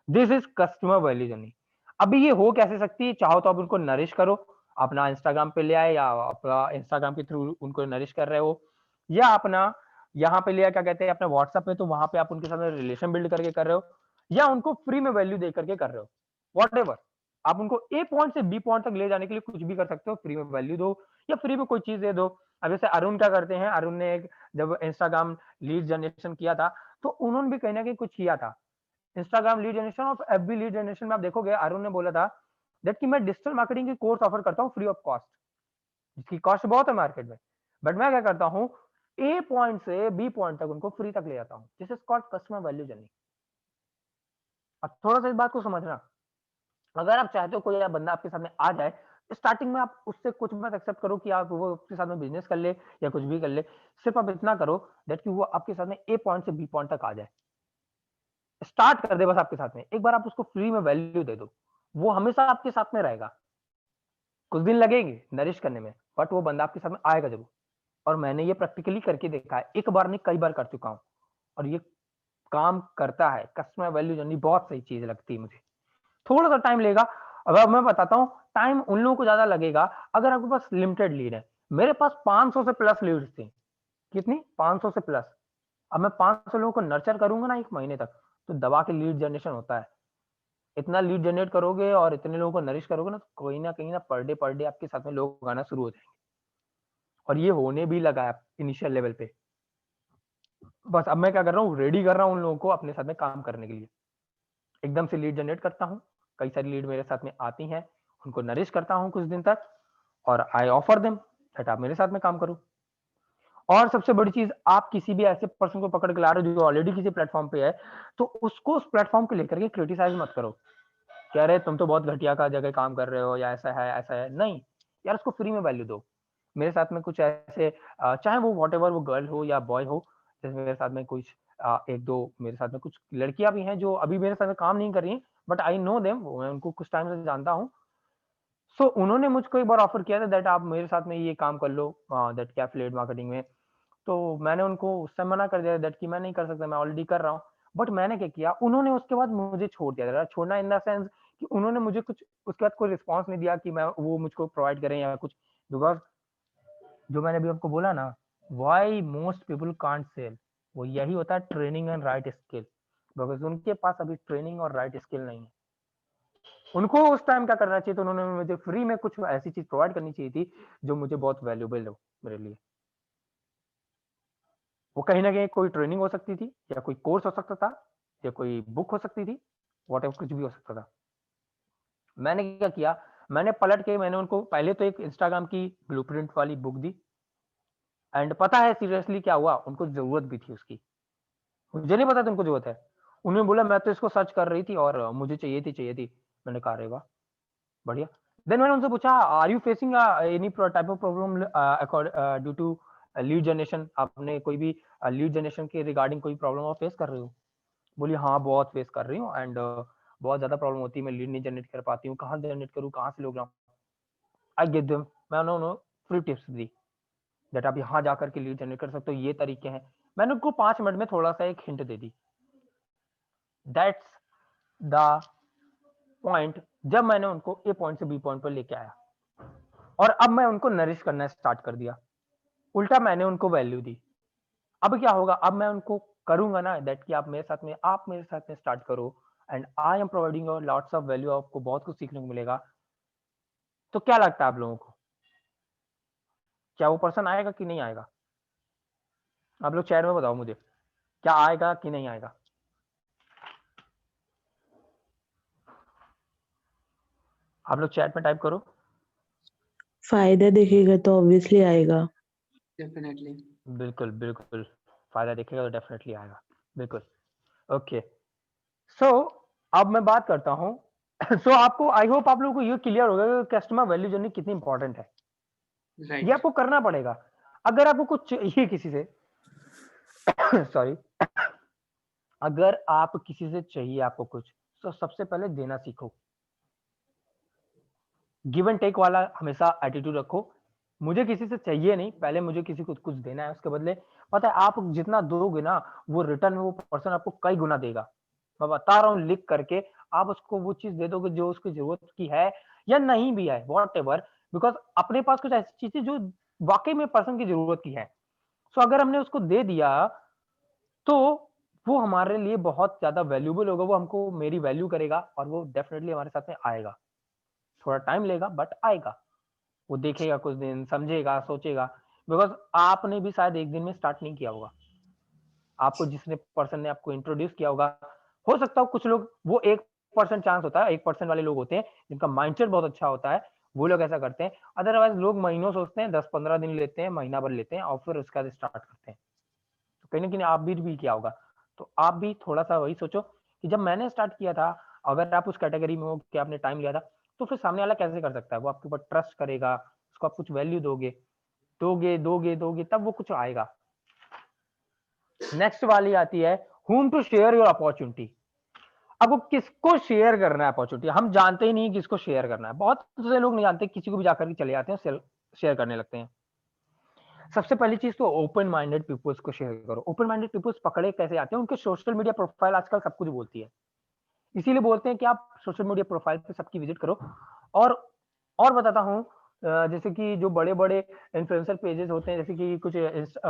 This is customer value journey. अभी ये हो कैसे सकती है? चाहो तो आप उनको नरिश करो, अपना इंस्टाग्राम पे ले आए, या अपना इंस्टाग्राम के थ्रू उनको नरिश कर रहे हो, या अपना यहाँ पे लिया क्या कहते हैं अपने व्हाट्सएप पे, तो वहां पे आप उनके साथ रिलेशन बिल्ड करके कर रहे हो, या उनको फ्री में वैल्यू दे करके कर रहे हो, वॉट, आप उनको ए पॉइंट से बी पॉइंट तक ले जाने के लिए कुछ भी कर सकते हो। फ्री में वैल्यू दो या फ्री में कोई चीज दे दो। अब जैसे अरुण क्या करते हैं, अरुण ने एक जब इंस्टाग्राम लीड जनरेशन किया था, तो उन्होंने भी कहीं ना कहीं कुछ किया था। इंस्टाग्राम लीड जनरेशन और एफबी लीड जनरेशन में आप देखोगे, अरुण ने बोला था दैट कि मैं डिजिटल मार्केटिंग की कोर्स ऑफर करता हूँ फ्री ऑफ कॉस्ट, जिसकी कॉस्ट बहुत है मार्केट में, बट मैं क्या करता हूँ, ए पॉइंट से बी पॉइंट तक उनको फ्री तक ले जाता हूँ। This is called customer value journey. अब थोड़ा सा इस बात को समझना, अगर आप चाहते हो कोई बंदा आपके सामने आ जाए, स्टार्टिंग में आप उससे कुछ मत एक्सेप्ट करो कि आप वो आपके साथ में बिजनेस कर ले या कुछ भी कर ले। सिर्फ आप इतना करो दैट कि वो आपके साथ में ए पॉइंट से बी पॉइंट तक आ जाए, स्टार्ट कर दे बस आपके साथ में। एक बार आप उसको फ्री में वैल्यू दे दो, वो हमेशा आपके साथ में रहेगा। कुछ दिन लगेंगे नरिश करने में, बट वो बंदा आपके साथ में आएगा जरूर। और मैंने ये प्रैक्टिकली करके देखा है, एक बार नहीं कई बार कर चुका हूँ, और ये काम करता है। कस्टमर वैल्यू जर्नी बहुत सही चीज लगती है मुझे। थोड़ा सा टाइम लेगा, अब मैं बताता हूँ, टाइम उन लोगों को ज्यादा लगेगा अगर आपके पास लिमिटेड लीड है। मेरे पास 500 से प्लस लीड्स थी। कितनी? 500 से प्लस। अब मैं 500 लोगों को नर्चर करूंगा ना एक महीने तक, तो दबा के लीड जनरेशन होता है। इतना लीड जनरेट करोगे और इतने लोगों को नरिश करोगे ना, तो कहीं ना पर डे आपके साथ में लोग आना शुरू हो जाएंगे, और ये होने भी लगा है इनिशियल लेवल पे। बस अब मैं क्या कर रहा हूँ, रेडी कर रहा हूँ उन लोगों को अपने साथ में काम करने के लिए। एकदम से लीड जनरेट करता हूँ, कई सारी लीड मेरे साथ में आती हैं, उनको नरिश करता हूँ कुछ दिन तक, और आई ऑफर देम दैट आप मेरे साथ में काम करो। और सबसे बड़ी चीज, आप किसी भी ऐसे पर्सन को पकड़ के ला रहे हो जो ऑलरेडी किसी प्लेटफॉर्म पे है, तो उसको उस प्लेटफॉर्म को लेकर के क्रिटिसाइज मत करो, कह रहे तुम तो बहुत घटिया का जगह काम कर रहे हो, या ऐसा है नहीं। यार उसको फ्री में वैल्यू दो। मेरे साथ में कुछ ऐसे चाहे वो वॉट एवर वो गर्ल हो या बॉय हो, जैसे मेरे साथ में कुछ एक दो मेरे साथ में कुछ लड़कियां भी हैं जो अभी मेरे साथ में काम नहीं कर रही हैं, बट आई नो देम, मैं उनको कुछ टाइम से जानता हूँ। सो उन्होंने मुझको एक बार ऑफर किया था दैट आप मेरे साथ में ये काम कर लो, दैट क्या एफिलिएट मार्केटिंग में। तो मैंने उनको उस समय मना कर दिया दैट कि मैं नहीं कर सकता, मैं ऑलरेडी कर रहा हूँ। बट मैंने क्या किया, उन्होंने उसके बाद मुझे छोड़ दिया, छोड़ना इन द सेंस कि उन्होंने मुझे कुछ उसके बाद कोई रिस्पॉन्स नहीं दिया कि मैं वो मुझको प्रोवाइड करें या कुछ। बिकॉज जो मैंने अभी आपको बोला ना, why most people can't sell, वो यही होता है, training and right skill. Because उनके पास अभी ट्रेनिंग और राइट स्किल नहीं है। उनको उस टाइम क्या करना चाहिए, तो उन्होंने मुझे फ्री में कुछ ऐसी चीज प्रोवाइड करनी चाहिए थी जो मुझे बहुत वैल्यूबल हो मेरे लिए। वो कहीं ना कहीं कोई ट्रेनिंग हो सकती थी, या कोई कोर्स हो सकता था, या कोई बुक हो सकती थी, वॉट कुछ भी हो सकता था। मैंने क्या किया, मैंने पलट के मैंने उनको पहले तो एक इंस्टाग्राम की ब्लूप्रिंट वाली बुक दी, एंड पता है सीरियसली क्या हुआ, उनको जरूरत भी थी उसकी। मुझे नहीं पता तुमको जरूरत है। उन्होंने बोला मैं तो इसको सर्च कर रही थी और मुझे चाहिए थी। मैंने कहा अरे वाह बढ़िया। देन मैंने उनसे पूछा are you facing any type of problem due to lead generation, आपने कोई भी लीड जनरेशन के रिगार्डिंग कोई प्रॉब्लम आप फेस कर रहे हो? बोली हाँ बहुत फेस कर रही हूँ एंड बहुत ज्यादा प्रॉब्लम होती है, मैं लीड नहीं जनरेट कर पाती हूँ, कहाँ जनरेट करूँ, कहाँ से लोग लाऊं? आई गिव देम, मैं उन्होंने फ्री टिप्स दी दैट आप यहाँ जाकर के लीड जनरेट कर सकते हो, ये तरीके हैं। मैंने उनको 5 मिनट में थोड़ा सा एक hint they the. That's the point जब मैंने उनको ए पॉइंट से बी पॉइंट पर लेके आया और अब मैं उनको नरिश करना स्टार्ट कर दिया, उल्टा मैंने उनको वैल्यू दी। अब क्या होगा, अब मैं उनको करूंगा ना दैट कि आप मेरे साथ में स्टार्ट करो and I am providing your lots of value, आपको बहुत कुछ सीखने को मिलेगा। तो क्या लगता है आप लोगों को, क्या वो पर्सन आएगा कि नहीं आएगा? आप लोग चैट में बताओ मुझे, क्या आएगा कि नहीं आएगा? आप लोग चैट में टाइप करो। फायदा देखेगा तो ऑब्वियसली आएगा। डेफिनेटली। बिल्कुल बिल्कुल, फायदा दिखेगा तो डेफिनेटली आएगा, बिल्कुल। ओके सो अब मैं बात करता हूँ सो आपको आई होप आप लोगों को ये क्लियर होगा कि कस्टमर वैल्यू जर्नी कितनी इंपॉर्टेंट है। ये राइट। आपको करना पड़ेगा। अगर आपको कुछ चाहिए किसी से सॉरी अगर आप किसी से चाहिए आपको कुछ, तो सबसे पहले देना सीखो। गिव एंड टेक वाला हमेशा एटीट्यूड रखो। मुझे किसी से चाहिए नहीं, पहले मुझे किसी को कुछ देना है, उसके बदले पता है आप जितना दोगे ना वो रिटर्न में वो पर्सन आपको कई गुना देगा। मैं बता रहा हूँ लिख करके, आप उसको वो चीज दे दोगे जो उसकी जरूरत की है या नहीं भी है, वॉट एवर, बिकॉज अपने पास कुछ ऐसी चीजें जो वाकई में पर्सन की जरूरत की है। सो अगर हमने उसको दे दिया तो वो हमारे लिए बहुत ज्यादा वैल्यूबल होगा, वो हमको मेरी वैल्यू करेगा और वो डेफिनेटली हमारे साथ में आएगा। थोड़ा टाइम लेगा बट आएगा। वो देखेगा कुछ दिन, समझेगा, सोचेगा, बिकॉज आपने भी शायद एक दिन में स्टार्ट नहीं किया होगा। आपको जिसने पर्सन ने आपको इंट्रोड्यूस किया होगा, हो सकता हो कुछ लोग, वो 1% चांस होता है, 1% वाले लोग होते हैं जिनका माइंडसेट बहुत अच्छा होता है, वो लोग ऐसा करते हैं। अदरवाइज लोग महीनों सोचते हैं, 10-15 दिन लेते हैं, महीना भर लेते हैं और फिर उसके बाद स्टार्ट करते हैं। तो कहीं ना कहीं आप भी किया होगा। तो आप भी थोड़ा सा वही सोचो कि जब मैंने स्टार्ट किया था, अगर आप उस कैटेगरी में हो कि आपने टाइम लिया था, तो फिर सामने वाला कैसे कर सकता है? वो आपके ऊपर ट्रस्ट करेगा, उसको आप कुछ वैल्यू दोगे, तब वो कुछ आएगा। नेक्स्ट वाली आती है whom to share your opportunity। अब वो किसको शेयर करना है अपॉर्चुनिटी, हम जानते ही नहीं किसको शेयर करना है। बहुत से लोग नहीं जानते, किसी को भी जाकर के चले जाते हैं, शेयर करने लगते हैं। सबसे पहली चीज तो ओपन माइंडेड पीपल्स को शेयर करो। ओपन माइंडेड पीपल्स पकड़े कैसे आते हैं, उनके सोशल मीडिया प्रोफाइल आजकल सब कुछ बोलती है, इसीलिए बोलते हैं कि आप सोशल मीडिया प्रोफाइल पे सबकी विजिट करो। और बताता हूँ, जैसे कि जो बड़े बड़े इन्फ्लुएंसर पेजेस होते हैं, जैसे कि कुछ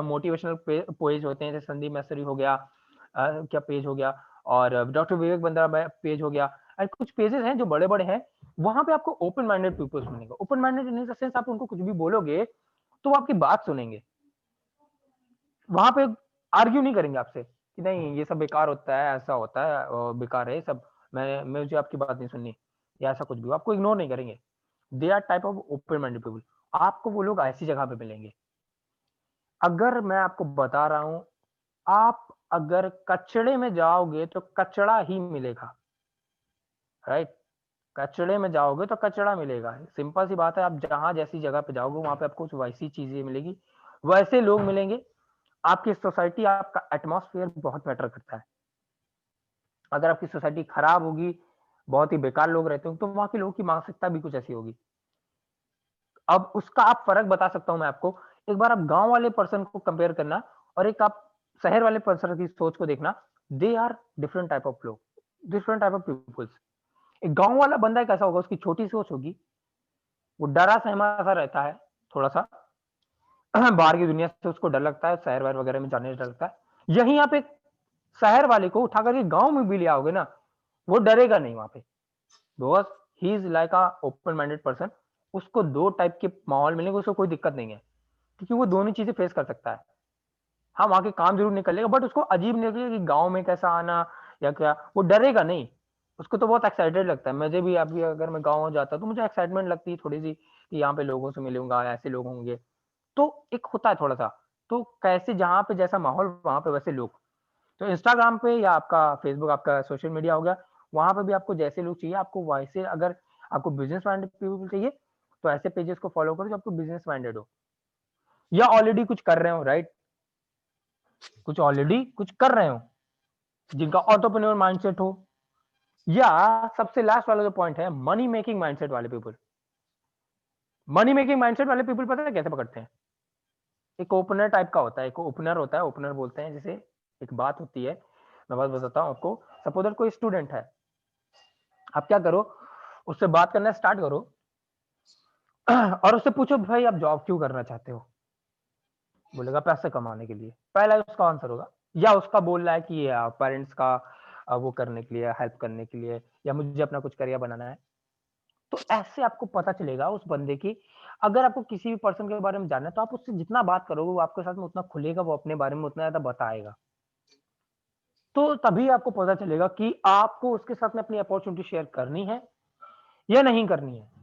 मोटिवेशनल पेज होते हैं, जैसे संदीप मैसरी हो गया, क्या पेज हो गया, और डॉक्टर विवेक बंद्रा पेज हो गया, एंड कुछ पेजेस हैं जो बड़े बड़े हैं, वहां पे आपको ओपन माइंडेड पीपल्स मिलेंगे। Open minded in the sense आप उनको कुछ भी बोलोगे तो वो आपकी बात सुनेंगे, वहां पे आर्ग्यू नहीं करेंगे आपसे कि नहीं ये सब बेकार होता है, ऐसा होता है और बेकार है सब, मुझे आपकी बात नहीं सुननी या ऐसा कुछ भी, आपको इग्नोर नहीं करेंगे। They are type of open minded people. आपको वो लोग ऐसी जगह पे मिलेंगे। अगर मैं आपको बता रहा हूं, आप अगर कचड़े में जाओगे तो कचड़ा ही मिलेगा, राइट? कचड़े में जाओगे तो कचड़ा मिलेगा, सिंपल सी बात है। आप जहां जैसी जगह पे जाओगे वहां पे आपको वैसी चीजें मिलेगी, वैसे लोग मिलेंगे। आपकी सोसाइटी, आपका एटमॉस्फेयर बहुत मैटर करता है। अगर आपकी सोसाइटी खराब होगी, बहुत ही बेकार लोग रहते हो, तो वहां के लोगों की मानसिकता भी कुछ ऐसी होगी। अब उसका आप फर्क बता सकता हूं मैं आपको। एक बार आप गांव वाले पर्सन को कंपेयर करना और एक आप शहर वाले पर्सन की सोच को देखना, they are different type of लोग, डिफरेंट टाइप ऑफ पीपल्स। एक गांव वाला बंदा कैसा होगा, उसकी छोटी सोच होगी, वो डरा सहमा सा रहता है थोड़ा सा, बाहर की दुनिया से उसको डर लगता है, शहर वाहर वगैरह में जाने से डर लगता है। यहीं आप एक शहर वाले को उठा करके गांव में भी ले आओगे ना, वो डरेगा नहीं वहां पे, because he is like a open minded person. उसको दो टाइप के माहौल मिलेंगे, उसको कोई दिक्कत नहीं है, क्योंकि वो दोनों चीजें फेस कर सकता है। हाँ वहां के काम जरूर निकल लेगा, बट उसको अजीब नहीं लगेगा कि गाँव में कैसा आना या क्या, वो डरेगा नहीं। उसको तो बहुत एक्साइटेड लगता है। मुझे भी अभी अगर मैं गाँव जाता तो मुझे एक्साइटमेंट लगती है थोड़ी सी कि यहाँ पे लोगों से मिलूंगा, ऐसे लोग होंगे, तो एक होता है थोड़ा सा। तो कैसे जहाँ पे जैसा माहौल वहां पे वैसे लोग। तो इंस्टाग्राम पे या आपका फेसबुक, आपका सोशल मीडिया हो गया, वहां पे भी आपको जैसे लोग चाहिए, आपको वैसे, अगर आपको बिजनेस माइंडेड पीपल चाहिए तो ऐसे पेजेस को फॉलो करो जो आपको बिजनेस माइंडेड हो या ऑलरेडी कुछ कर रहे हो, राइट, कुछ ऑलरेडी कुछ कर रहे हो, जिनका एंटरप्रेन्योर माइंडसेट हो, या सबसे लास्ट वाला जो पॉइंट है, मनी मेकिंग माइंडसेट वाले पीपल। मनी मेकिंग माइंडसेट वाले पीपल पता है कैसे पकड़ते हैं? एक ओपनर टाइप का होता है, एक ओपनर होता है, ओपनर बोलते हैं जिसे। एक बात होती है, मैं बात बताता हूँ आपको। सपोज कोई स्टूडेंट है, आप क्या करो, उससे बात करना स्टार्ट करो और उससे पूछो भाई आप जॉब क्यों करना चाहते हो? बोलेगा पैसे कमाने के लिए, पहला उसका आंसर होगा। या उसका बोल रहा है कि पेरेंट्स का वो करने के लिए, हेल्प करने के लिए, या मुझे अपना कुछ करियर बनाना है। तो ऐसे आपको पता चलेगा उस बंदे की। अगर आपको किसी भी पर्सन के बारे में जानना है तो आप उससे जितना बात करोगे वो आपके साथ में उतना खुलेगा, वो अपने बारे में उतना ज्यादा बताएगा। तो तभी आपको पता चलेगा कि आपको उसके साथ में अपनी अपॉर्चुनिटी शेयर करनी है या नहीं करनी है।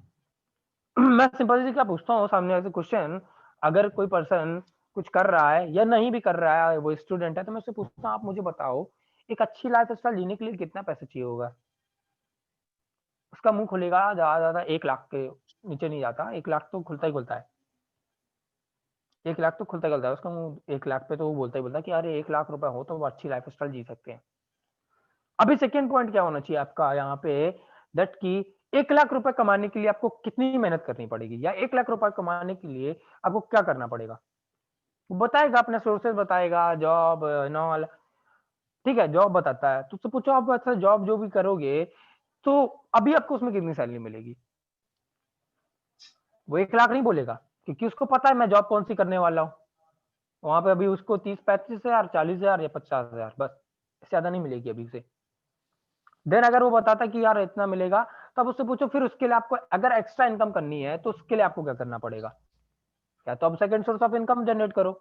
मैं सिंपल सी क्या पूछता हूँ सामने ऐसे क्वेश्चन, अगर कोई पर्सन कुछ कर रहा है या नहीं भी कर रहा है, वो स्टूडेंट है, तो मैं उससे पूछता हूँ आप मुझे बताओ एक अच्छी लाइफ स्टाइल जीने के लिए कितना पैसा चाहिए होगा? उसका मुंह खुलेगा ज्यादा ज्यादा 1 लाख के नीचे नहीं जाता। 1 लाख तो खुलता ही खुलता है, 1 लाख तो खुलता ही खुलता है उसका मुंह। 1 लाख पे तो वो बोलता ही बोलता है कि अरे 1 लाख रुपए हो तो वो अच्छी लाइफ स्टाइल जी सकते हैं। अभी सेकेंड पॉइंट क्या होना चाहिए आपका यहाँ पे, दैट की 1 लाख रुपए कमाने के लिए आपको कितनी मेहनत करनी पड़ेगी, या 1 लाख रुपए कमाने के लिए आपको क्या करना पड़ेगा? वो बताएगा, अपने सोर्सेज बताएगा, जॉब नॉल, ठीक है, जॉब बताता है। तो उससे पूछो आप अच्छा जॉब जो भी करोगे तो अभी आपको उसमें कितनी सैलरी मिलेगी? वो 1 लाख नहीं बोलेगा, क्योंकि उसको पता है मैं जॉब कौन सी करने वाला हूँ। वहां पे अभी उसको 30-35 हजार, 40 हजार या 50 हजार, बस, इससे ज्यादा नहीं मिलेगी अभी से। देन अगर वो बताता कि यार इतना मिलेगा, तब उससे पूछो फिर उसके लिए आपको अगर एक्स्ट्रा इनकम करनी है तो उसके लिए आपको क्या करना पड़ेगा? या तो आप second source of income generate करो,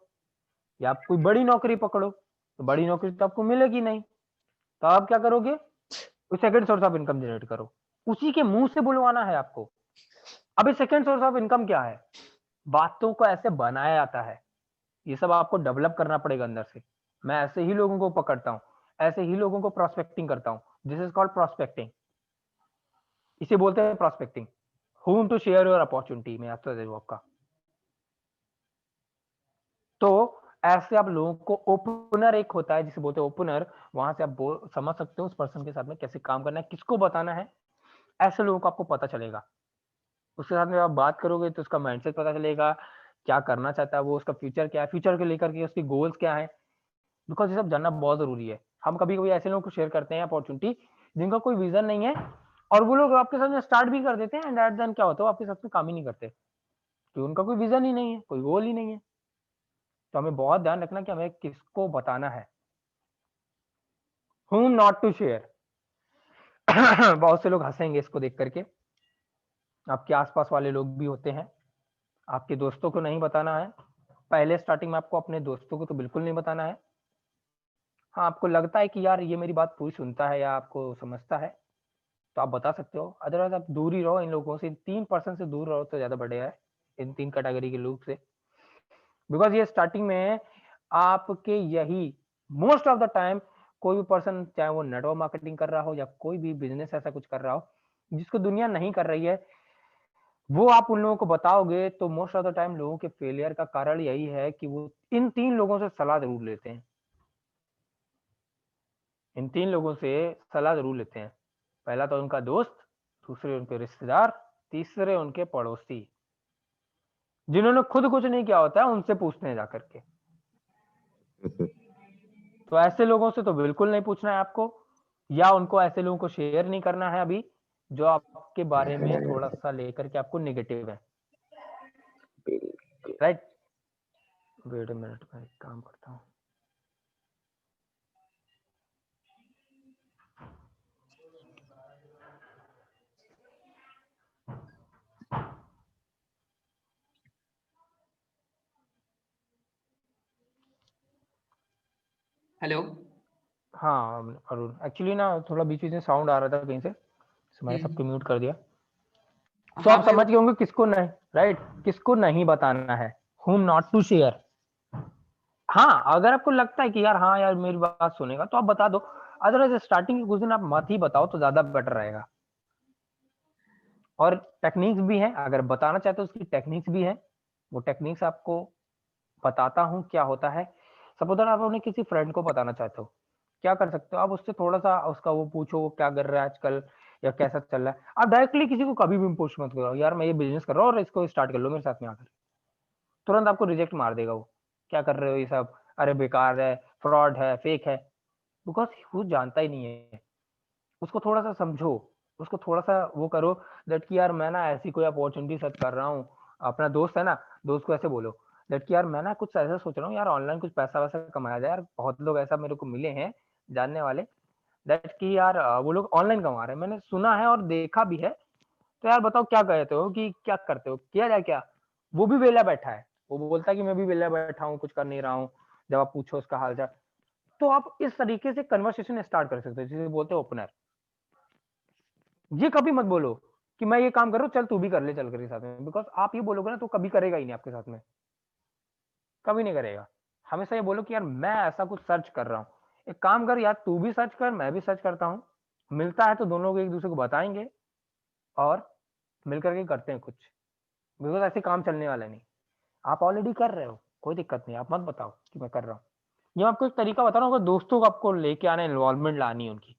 या आप कोई बड़ी नौकरी पकड़ो। तो बड़ी नौकरी तो आपको मिलेगी नहीं, तो आप क्या करोगे? Second source of income generate करो। उसी के मुंह से बुलवाना है आपको। अभी सेकंड सोर्स ऑफ इनकम क्या है? बातों को ऐसे बनाया जाता है, ये सब आपको डेवलप करना पड़ेगा अंदर से। मैं ऐसे ही लोगों को पकड़ता हूँ, ऐसे ही लोगों को प्रोस्पेक्टिंग करता हूँ। दिस इज कॉल्ड प्रोस्पेक्टिंग, इसे बोलते हैं prospecting. whom to share your opportunity में आता है आपका। तो ऐसे आप लोगों को, ओपनर एक होता है जिसे बोलते हैं ओपनर, वहां से आप समझ सकते हो उस पर्सन के साथ में कैसे काम करना है, किसको बताना है। ऐसे लोगों को आपको पता चलेगा, उसके साथ में आप बात करोगे तो उसका माइंडसेट पता चलेगा, क्या करना चाहता है वो, उसका फ्यूचर क्या है, फ्यूचर को लेकर के उसकी गोल्स क्या है। बिकॉज ये सब जानना बहुत जरूरी है। हम कभी कभी ऐसे लोगों को शेयर करते हैं अपॉर्चुनिटी जिनका कोई विजन नहीं है, और वो लोग आपके साथ में स्टार्ट भी कर देते हैं, एंड एट देन क्या होता है, आपके साथ में काम ही नहीं करते, क्योंकि उनका कोई विजन ही नहीं है, कोई गोल ही नहीं है। तो हमें बहुत ध्यान रखना कि हमें किसको बताना है, whom not to share। बहुत से लोग हंसेंगे इसको देख करके, आपके आसपास वाले लोग भी होते हैं। आपके दोस्तों को नहीं बताना है, पहले स्टार्टिंग में आपको अपने दोस्तों को तो बिल्कुल नहीं बताना है। हाँ, आपको लगता है कि यार ये मेरी बात पूरी सुनता है या आपको समझता है तो आप बता सकते हो, अदरवाइज आप दूर ही रहो इन लोगों से। 3% से दूर रहो तो ज्यादा बढ़िया है, इन 3 कैटेगरी के लोग से। बिकॉज ये स्टार्टिंग में आपके यही मोस्ट ऑफ द टाइम, कोई भी पर्सन चाहे वो नेटवर्क मार्केटिंग कर रहा हो या कोई भी बिजनेस ऐसा कुछ कर रहा हो जिसको दुनिया नहीं कर रही है, वो आप उन लोगों को बताओगे तो मोस्ट ऑफ द टाइम लोगों के फेलियर का कारण यही है कि वो इन 3 लोगों से सलाह जरूर लेते हैं। इन 3 लोगों से सलाह जरूर लेते हैं। पहला तो उनका दोस्त, दूसरे उनके रिश्तेदार, तीसरे उनके पड़ोसी, जिन्होंने खुद कुछ नहीं किया होता है, उनसे पूछते हैं जाकर के। तो ऐसे लोगों से तो बिल्कुल नहीं पूछना है आपको, या उनको ऐसे लोगों को शेयर नहीं करना है अभी जो आपके बारे में थोड़ा सा लेकर के आपको नेगेटिव है, राइट। वेट अ मिनट, मैं एक काम करता हूँ। हेलो। हाँ अरुण, एक्चुअली ना थोड़ा बीच बीच में साउंड आ रहा था कहीं से, मैंने सबको म्यूट कर दिया। तो हाँ आप भाई, समझ गए होंगे किसको नहीं, राइट, किसको नहीं बताना है, whom not to share। हाँ, अगर आपको लगता है कि यार हाँ यार मेरी बात सुनेगा तो आप बता दो, अदरवाइज स्टार्टिंग के कुछ दिन आप मत ही बताओ तो ज्यादा बेटर रहेगा। और टेक्निक्स भी हैं, अगर बताना चाहते हो उसकी टेक्निक्स भी है, वो टेक्निक्स आपको बताता हूँ क्या होता है। सपोज आप अपने किसी फ्रेंड को बताना चाहते हो, क्या कर सकते हो आप, उससे थोड़ा सा उसका वो पूछो वो क्या कर रहा है आजकल या कैसा चल रहा है। आप डायरेक्टली किसी को कभी भी पूछ मत करो यार मैं ये बिजनेस कर रहा हूँ और इसको स्टार्ट कर लो मेरे साथ में आकर, तुरंत आपको रिजेक्ट मार देगा वो, क्या कर रहे हो ये सब, अरे बेकार है, फ्रॉड है, फेक है, बिकॉज वो जानता ही नहीं है। उसको थोड़ा सा समझो, उसको थोड़ा सा वो करो दैट कि यार मैं ना ऐसी कोई अपॉर्चुनिटी सर्च कर रहा हूँ, अपना दोस्त है ना, दोस्त को ऐसे बोलो दैट कि यार मैं ना कुछ ऐसा सोच रहा हूँ यार ऑनलाइन कुछ पैसा वैसा कमाया जाए यार, बहुत लोग ऐसा मेरे को मिले हैं जानने वाले दैट कि यार वो लोग ऑनलाइन कमा रहे हैं, मैंने सुना है और देखा भी है, तो यार बताओ क्या कहते हो कि क्या करते हो, किया जाए क्या। वो भी वेला बैठा है, वो बोलता है कि मैं भी वेला बैठा हूँ कुछ कर नहीं रहा हूँ, जब आप पूछो उसका हालचाल, तो आप इस तरीके से कन्वर्सेशन स्टार्ट कर सकते हो जिसे बोलते हैं ओपनर। ये कभी मत बोलो कि मैं ये काम कर रहा हूँ चल तू भी कर ले चल कर साथ में, बिकॉज आप ये बोलोगे ना तो कभी करेगा ही नहीं आपके साथ में, कभी नहीं करेगा। हमेशा ये बोलो कि यार मैं ऐसा कुछ सर्च कर रहा हूँ, एक काम कर यार तू भी सर्च कर मैं भी सर्च करता हूँ, मिलता है तो दोनों लोग एक दूसरे को बताएंगे और मिलकर के करते हैं कुछ, बिकॉज ऐसे काम चलने वाला नहीं। आप ऑलरेडी कर रहे हो, कोई दिक्कत नहीं, आप मत बताओ कि मैं कर रहा हूँ। ये आपको एक तरीका बता रहा हूँ, अगर दोस्तों को आपको लेके आना, इन्वॉल्वमेंट लानी है उनकी।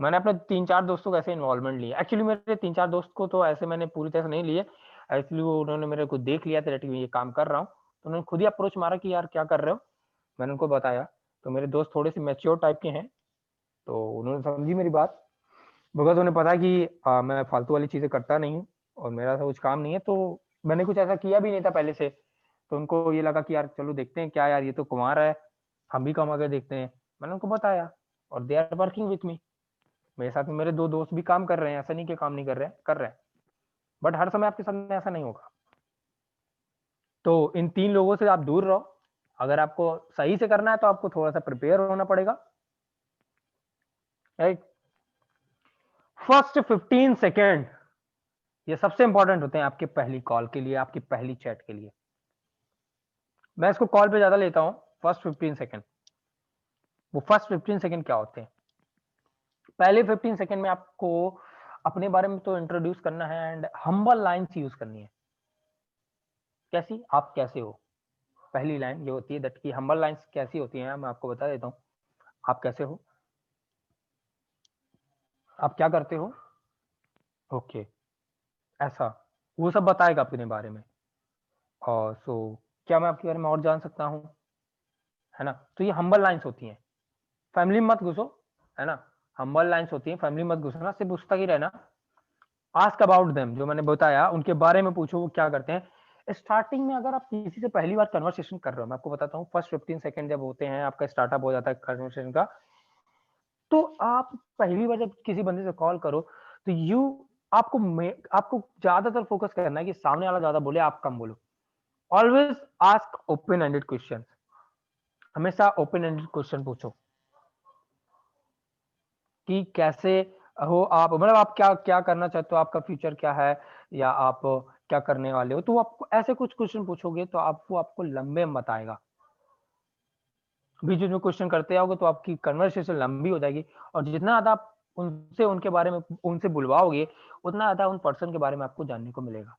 मैंने अपने 3-4 दोस्तों को ऐसे इन्वॉल्वमेंट लिया, एक्चुअली मेरे 3-4 दोस्त को तो ऐसे मैंने पूरी तरह से नहीं लिए, एक्चुअली वो उन्होंने मेरे को देख लिया था ये काम कर रहा हूँ, तो उन्होंने खुद ही अप्रोच मारा कि यार क्या कर रहे हो, मैंने उनको बताया, तो मेरे दोस्त थोड़े से मैच्योर टाइप के हैं, तो उन्होंने समझी मेरी बात, बिकॉज उन्हें पता कि मैं फालतू वाली चीजें करता नहीं हूँ और मेरा ऐसा कुछ काम नहीं है, तो मैंने कुछ ऐसा किया भी नहीं था पहले से, तो उनको ये लगा कि यार चलो देखते हैं क्या यार ये तो कमा रहा है, हम भी कमा के देखते हैं। मैंने उनको बताया और they are working with me, मेरे साथ में मेरे 2 दोस्त भी काम कर रहे हैं, ऐसा नहीं कि काम नहीं कर रहे हैं, कर रहे हैं, बट हर समय आपके साथ में ऐसा नहीं होगा। तो इन 3 लोगों से आप दूर रहो, अगर आपको सही से करना है तो आपको थोड़ा सा प्रिपेयर होना पड़ेगा, राइट। फर्स्ट 15 सेकेंड ये सबसे इंपॉर्टेंट होते हैं आपके पहली कॉल के लिए, आपकी पहली चैट के लिए। मैं इसको कॉल पे ज्यादा लेता हूं, फर्स्ट 15 सेकेंड। वो फर्स्ट 15 सेकेंड क्या होते हैं, पहले 15 सेकेंड में आपको अपने बारे में तो इंट्रोड्यूस करना है एंड हम्बल लाइंस यूज करनी है। कैसी, आप कैसे हो, पहली लाइन ये होती है दैट की हम्बल लाइंस कैसी होती हैं, मैं आपको बता देता हूं। आप कैसे हो, आप क्या करते हो, ओके, ऐसा वो सब बताएगा अपने बारे में। और सो क्या मैं आपके बारे में और जान सकता हूं, है ना, तो ये हम्बल लाइंस होती हैं। फैमिली में मत घुसो, है ना, हम्बल लाइंस होती हैं, फैमिली मत घुसना, सिर्फ पूछता ही रहना। आस्क अबाउट देम, जो मैंने बताया उनके बारे में पूछो वो क्या करते हैं। स्टार्टिंग में अगर आप किसी से पहली बार कन्वर्सेशन कर रहे हो, मैं आपको बताता हूँ, फर्स्ट 15 सेकंड जब होते हैं आपका स्टार्टअप हो जाता है कन्वर्सेशन का, तो आप पहली बार जब किसी बंदे से कॉल करो तो आपको ज्यादातर फोकस करना है कि सामने वाला ज्यादा बोले आप कम बोलो। Always ask open ended question, हमेशा ओपन एंडेड क्वेश्चन पूछो कि कैसे हो आप, मतलब आप क्या क्या करना चाहते हो, आपका फ्यूचर क्या है, या आप क्या करने वाले हो, तो आपको ऐसे कुछ क्वेश्चन पूछोगे तो आपको लंबे में बताएगा। बीच बीच में क्वेश्चन करते जाओगे तो आपकी कन्वर्सेशन लंबी हो जाएगी, और जितना ज्यादा आप उनसे उनके बारे में उनसे बुलवाओगे उतना ज्यादा उन पर्सन के बारे में आपको जानने को मिलेगा।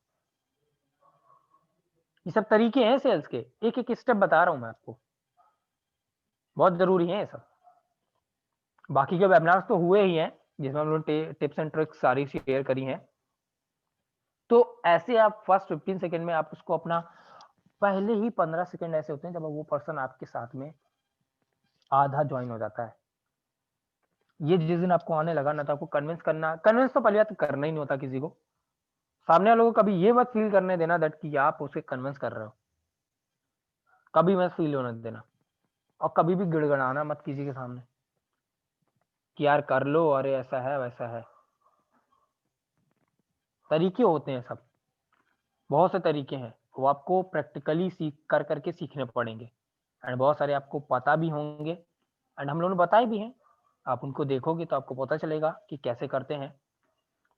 ये सब तरीके हैं सेल्स के, एक एक स्टेप बता रहा हूं मैं आपको, बहुत जरूरी है ये सब। बाकी के वेबिनार्स तो हुए ही हैं जिसमें हम लोग टिप्स एंड ट्रिक्स सारी शेयर करी हैं। तो ऐसे आप फर्स्ट 15 सेकंड में आप उसको अपना, पहले ही 15 सेकंड ऐसे होते हैं जब वो पर्सन आपके साथ में आधा ज्वाइन हो जाता है। ये जिस दिन आपको आने लगा ना, तो आपको कन्विंस तो पहले बात करना ही नहीं होता किसी को, सामने वालों को कभी ये मत फील करने देना दैट कि आप उसे कन्विंस कर रहे हो, कभी मत फील होने देना। और कभी भी गिड़गड़ाना मत किसी के सामने कि यार कर लो, अरे ऐसा है वैसा है। तरीके होते हैं सब, बहुत से तरीके हैं, वो आपको प्रैक्टिकली करके सीखने पड़ेंगे, एंड बहुत सारे आपको पता भी होंगे, एंड हम लोगों ने बताए भी हैं, आप उनको देखोगे तो आपको पता चलेगा कि कैसे करते हैं।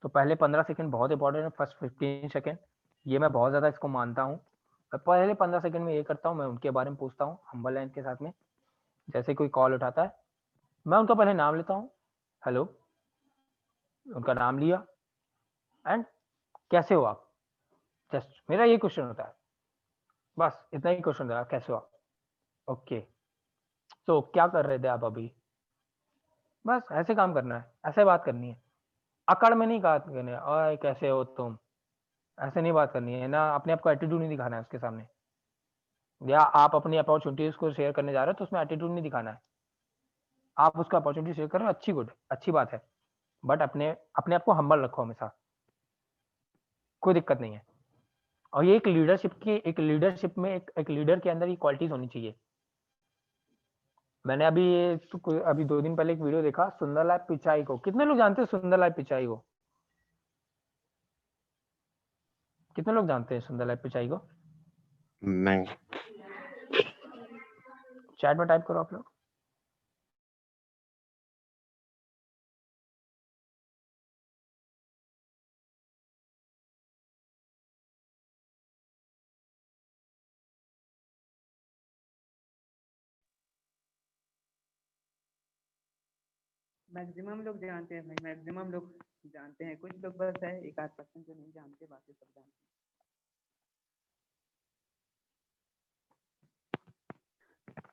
तो पहले 15 सेकंड बहुत इंपॉर्टेंट है, फर्स्ट 15 सेकंड ये मैं बहुत ज्यादा इसको मानता हूँ, मैं पहले 15 सेकंड में ये करता हूँ, मैं उनके बारे में पूछता हूँ हम्बल लाइन के साथ में। जैसे कोई कॉल उठाता है, मैं उनका पहले नाम लेता हूँ, हेलो, उनका नाम लिया, एंड कैसे हो आप, जस्ट मेरा ये क्वेश्चन होता है, बस इतना ही क्वेश्चन होता है, कैसे हो आप, ओके, तो क्या कर रहे थे आप अभी, बस ऐसे काम करना है, ऐसे बात करनी है, अकड़ में नहीं बात करनी है, ओए कैसे हो तुम, ऐसे नहीं बात करनी है ना, अपने आप को एटीट्यूड नहीं दिखाना है उसके सामने, या आप अपनी अपॉर्चुनिटीज को शेयर करने जा रहे हो तो उसमें एटीट्यूड नहीं दिखाना है, आप उसको अपॉर्चुनिटी शेयर कर रहे हो, अच्छी गुड, अच्छी बात है, बट अपने अपने आप को हम्बल रखो हमेशा, कोई दिक्कत नहीं है। और ये एक लीडरशिप में एक लीडर के अंदर ये क्वालिटीज होनी चाहिए। मैंने अभी 2 दिन पहले एक वीडियो देखा सुंदरलाल पिचाई को, कितने लोग जानते हैं सुंदरलाल पिचाई को, कितने लोग जानते हैं सुंदरलाल पिचाई को, मैं चैट में टाइप करो आप लोग। मैक्सिमम लोग जानते हैं भाई, मैक्सिमम लोग जानते हैं, कुछ लोग बस है 1-8% जो नहीं जानते, बाकी सब जानते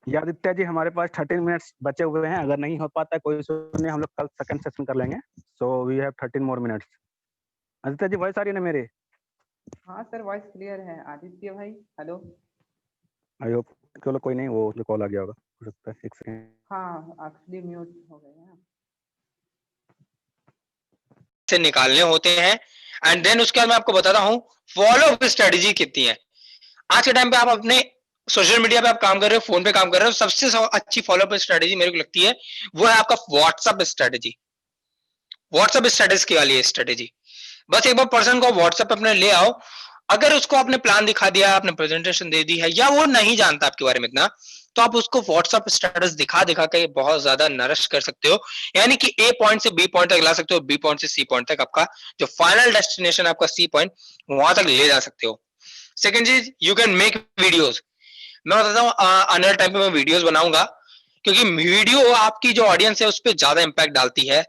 हैं। या आदित्य जी, हमारे पास 13 मिनट्स बचे हुए हैं, अगर नहीं हो पाता कोई इशू नहीं, हम लोग कल सेकंड सेशन कर लेंगे। So we have 13 more minutes. Aditya ji voice आ रही है ना मेरे? हाँ सर, वॉइस क्लियर है। आदित्य भाई हेलो। आई होप, चलो कोई नहीं, वो कॉल आ गया होगा, हो सकता है, एक सेकंड। हाँ एक्चुअली म्यूट हो गए हैं। से निकालने होते हैं, एंड देन उसके बाद मैं आपको बताता हूँ फॉलो अप स्ट्रेटेजी कितनी है। आज के टाइम पे आप अपने सोशल मीडिया पे आप काम कर रहे हो, फोन पे काम कर रहे हो, सबसे अच्छी फॉलो अप स्ट्रेटेजी मेरे को लगती है वो है आपका व्हाट्सएप स्ट्रेटेजी। व्हाट्सएप स्टेटस की वाली स्ट्रेटेजी, बस एक बार पर्सन को व्हाट्सएप अपने ले आओ, अगर उसको आपने प्लान दिखा दिया, आपने प्रेजेंटेशन दे दी है, या वो नहीं जानता आपके बारे में इतना, तो आप उसको व्हाट्सएप स्टेटस दिखा दिखा के बहुत ज्यादा नरिश कर सकते हो, यानी कि ए पॉइंट से बी पॉइंट तक ला सकते हो, बी पॉइंट से सी पॉइंट तक, आपका जो फाइनल डेस्टिनेशन आपका सी पॉइंट, वहां तक ले जा सकते हो। सेकेंड चीज, यू कैन मेक वीडियोज। मैं बताता हूँ अनदर टाइम पे मैं वीडियोज बनाऊंगा, क्योंकि वीडियो आपकी जो ऑडियंस है उस पर ज्यादा इंपैक्ट डालती है,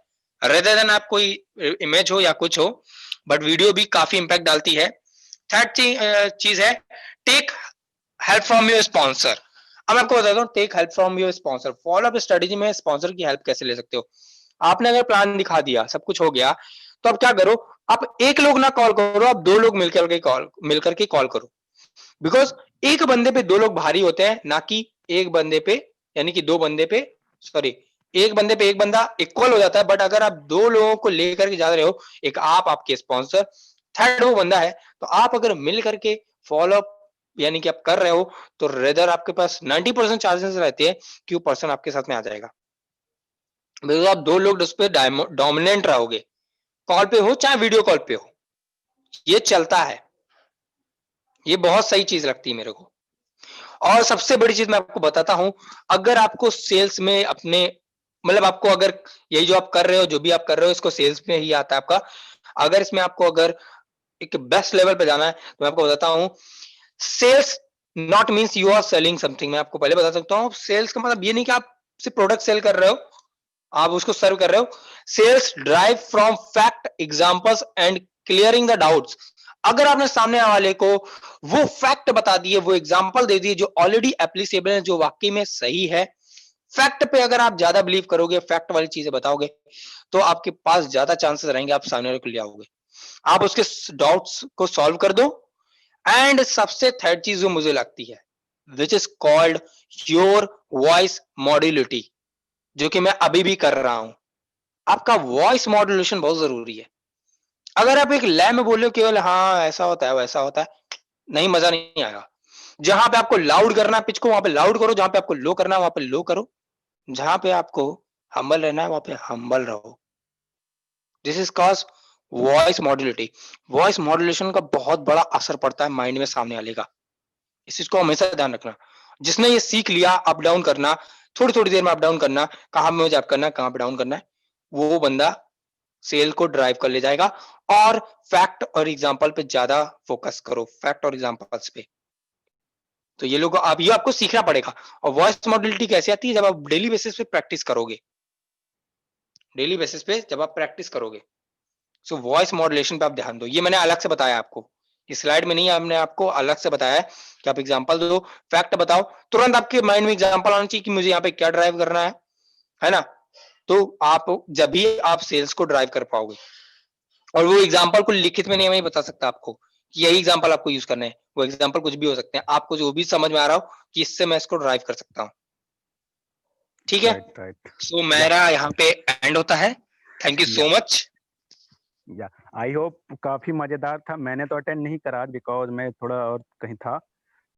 रेदर देन आप कोई इमेज हो या कुछ हो, बट वीडियो भी काफी इंपैक्ट डालती है। थर्ड चीज है take help from your sponsor. अब मैं आपको बताता हूँ take help from your sponsor. Follow up strategy में स्पॉन्सर की हेल्प कैसे ले सकते हो। आपने अगर प्लान दिखा दिया, सब कुछ हो गया, तो अब क्या करो, आप एक लोग ना कॉल करो, आप 2 लोग मिलकर के कॉल करो, बिकॉज एक बंदे पे 2 लोग भारी होते हैं, ना कि एक बंदे पे, यानी कि 2 बंदे पे, सॉरी, एक बंदे पे एक बंदा इक्वल हो जाता है, बट अगर आप 2 लोगों को लेकर के जा रहे हो, एक आप, आपके स्पॉन्सर, थर्ड वो बंदा है, तो आप अगर मिल करके फॉलो अप यानी कि आप कर रहे हो, तो रेदर आपके पास 90% चांसेस रहते हैं कि वो पर्सन आपके साथ में आ जाएगा, बिकॉज आप 2 लोग उस पर डोमिनेंट रहोगे, कॉल पे हो चाहे वीडियो कॉल पे हो, ये चलता है, ये बहुत सही चीज लगती है मेरे को। और सबसे बड़ी चीज मैं आपको बताता हूं, अगर आपको सेल्स में अपने, मतलब आपको अगर यही जो आप कर रहे हो, जो भी आप कर रहे हो, इसको सेल्स में ही आता है आपका, अगर इसमें आपको अगर एक बेस्ट लेवल पे जाना है, तो मैं आपको बताता हूं, sales not means you are selling something. मैं आपको पहले बता सकता हूँ, सेल्स का मतलब ये नहीं कि आप सिर्फ प्रोडक्ट सेल कर रहे हो, आप उसको सर्व कर रहे हो। Sales drive from fact, examples and clearing the doubts. अगर आपने सामने वाले को वो फैक्ट बता दिए, वो एग्जांपल दे दिए जो ऑलरेडी एप्लीकेबल है, जो वाकई में सही है, फैक्ट पे अगर आप ज्यादा बिलीव करोगे, फैक्ट वाली चीजें बताओगे, तो आपके पास ज्यादा चांसेस रहेंगे आप सामने वाले को ले आओगे, आप उसके डाउट्स को सॉल्व कर दो। एंड सबसे थर्ड चीज जो मुझे लगती है, which is called your voice modularity, जो कि मैं अभी भी कर रहा हूं। आपका वॉइस मॉड्यूलेशन बहुत जरूरी है। अगर आप एक लय में बोल रहे हो केवल हाँ ऐसा होता है वैसा होता है, नहीं, मजा नहीं आएगा। जहां पे आपको लाउड करना है पिच को, वहां पे लाउड करो, जहां पे आपको लो करना है वहां पे लो करो, जहां पे आपको हम्बल रहना है वहां पे हम्बल रहो। This is cause voice modularity. Voice modulation का बहुत बड़ा असर पड़ता है माइंड में सामने वाले का, इस चीज को हमेशा ध्यान रखना। जिसने ये सीख लिया अप डाउन करना, थोड़ी थोड़ी देर में अप डाउन करना, कहां में जब करना है, कहां पे डाउन करना है, वो बंदा सेल को ड्राइव कर ले जाएगा। और फैक्ट और एग्जांपल पे ज्यादा फोकस करो, फैक्ट और एग्जांपल्स पे। तो ये लोग आप ये आपको सीखना पड़ेगा। और वॉइस मॉड्यूलिटी कैसे आती है, जब आप डेली बेसिस पे प्रैक्टिस करोगे, डेली बेसिस पे जब आप प्रैक्टिस करोगे। सो वॉइस मॉड्यूलेशन पे आप ध्यान दो, ये मैंने अलग से बताया आपको, इस स्लाइड में नहीं, हमने आपको अलग से बताया है कि आप एग्जांपल दो, फैक्ट बताओ, तुरंत आपके माइंड में एग्जांपल आना चाहिए कि मुझे यहाँ पे क्या ड्राइव करना है ना। तो आप जब भी आप सेल्स को ड्राइव कर पाओगे, और वो एग्जांपल को लिखित में नहीं मैं बता सकता आपको कि यही एग्जांपल आपको यूज करना है, वो एग्जांपल कुछ भी हो सकते हैं, आपको जो भी समझ में आ रहा हो कि इससे मैं इसको ड्राइव कर सकता हूँ, ठीक है। राइट सो मेरा यहाँ पे एंड होता है, थैंक यू सो मच। या आई होप काफी मजेदार था। मैंने तो अटेंड नहीं करा बिकॉज मैं थोड़ा और कहीं था,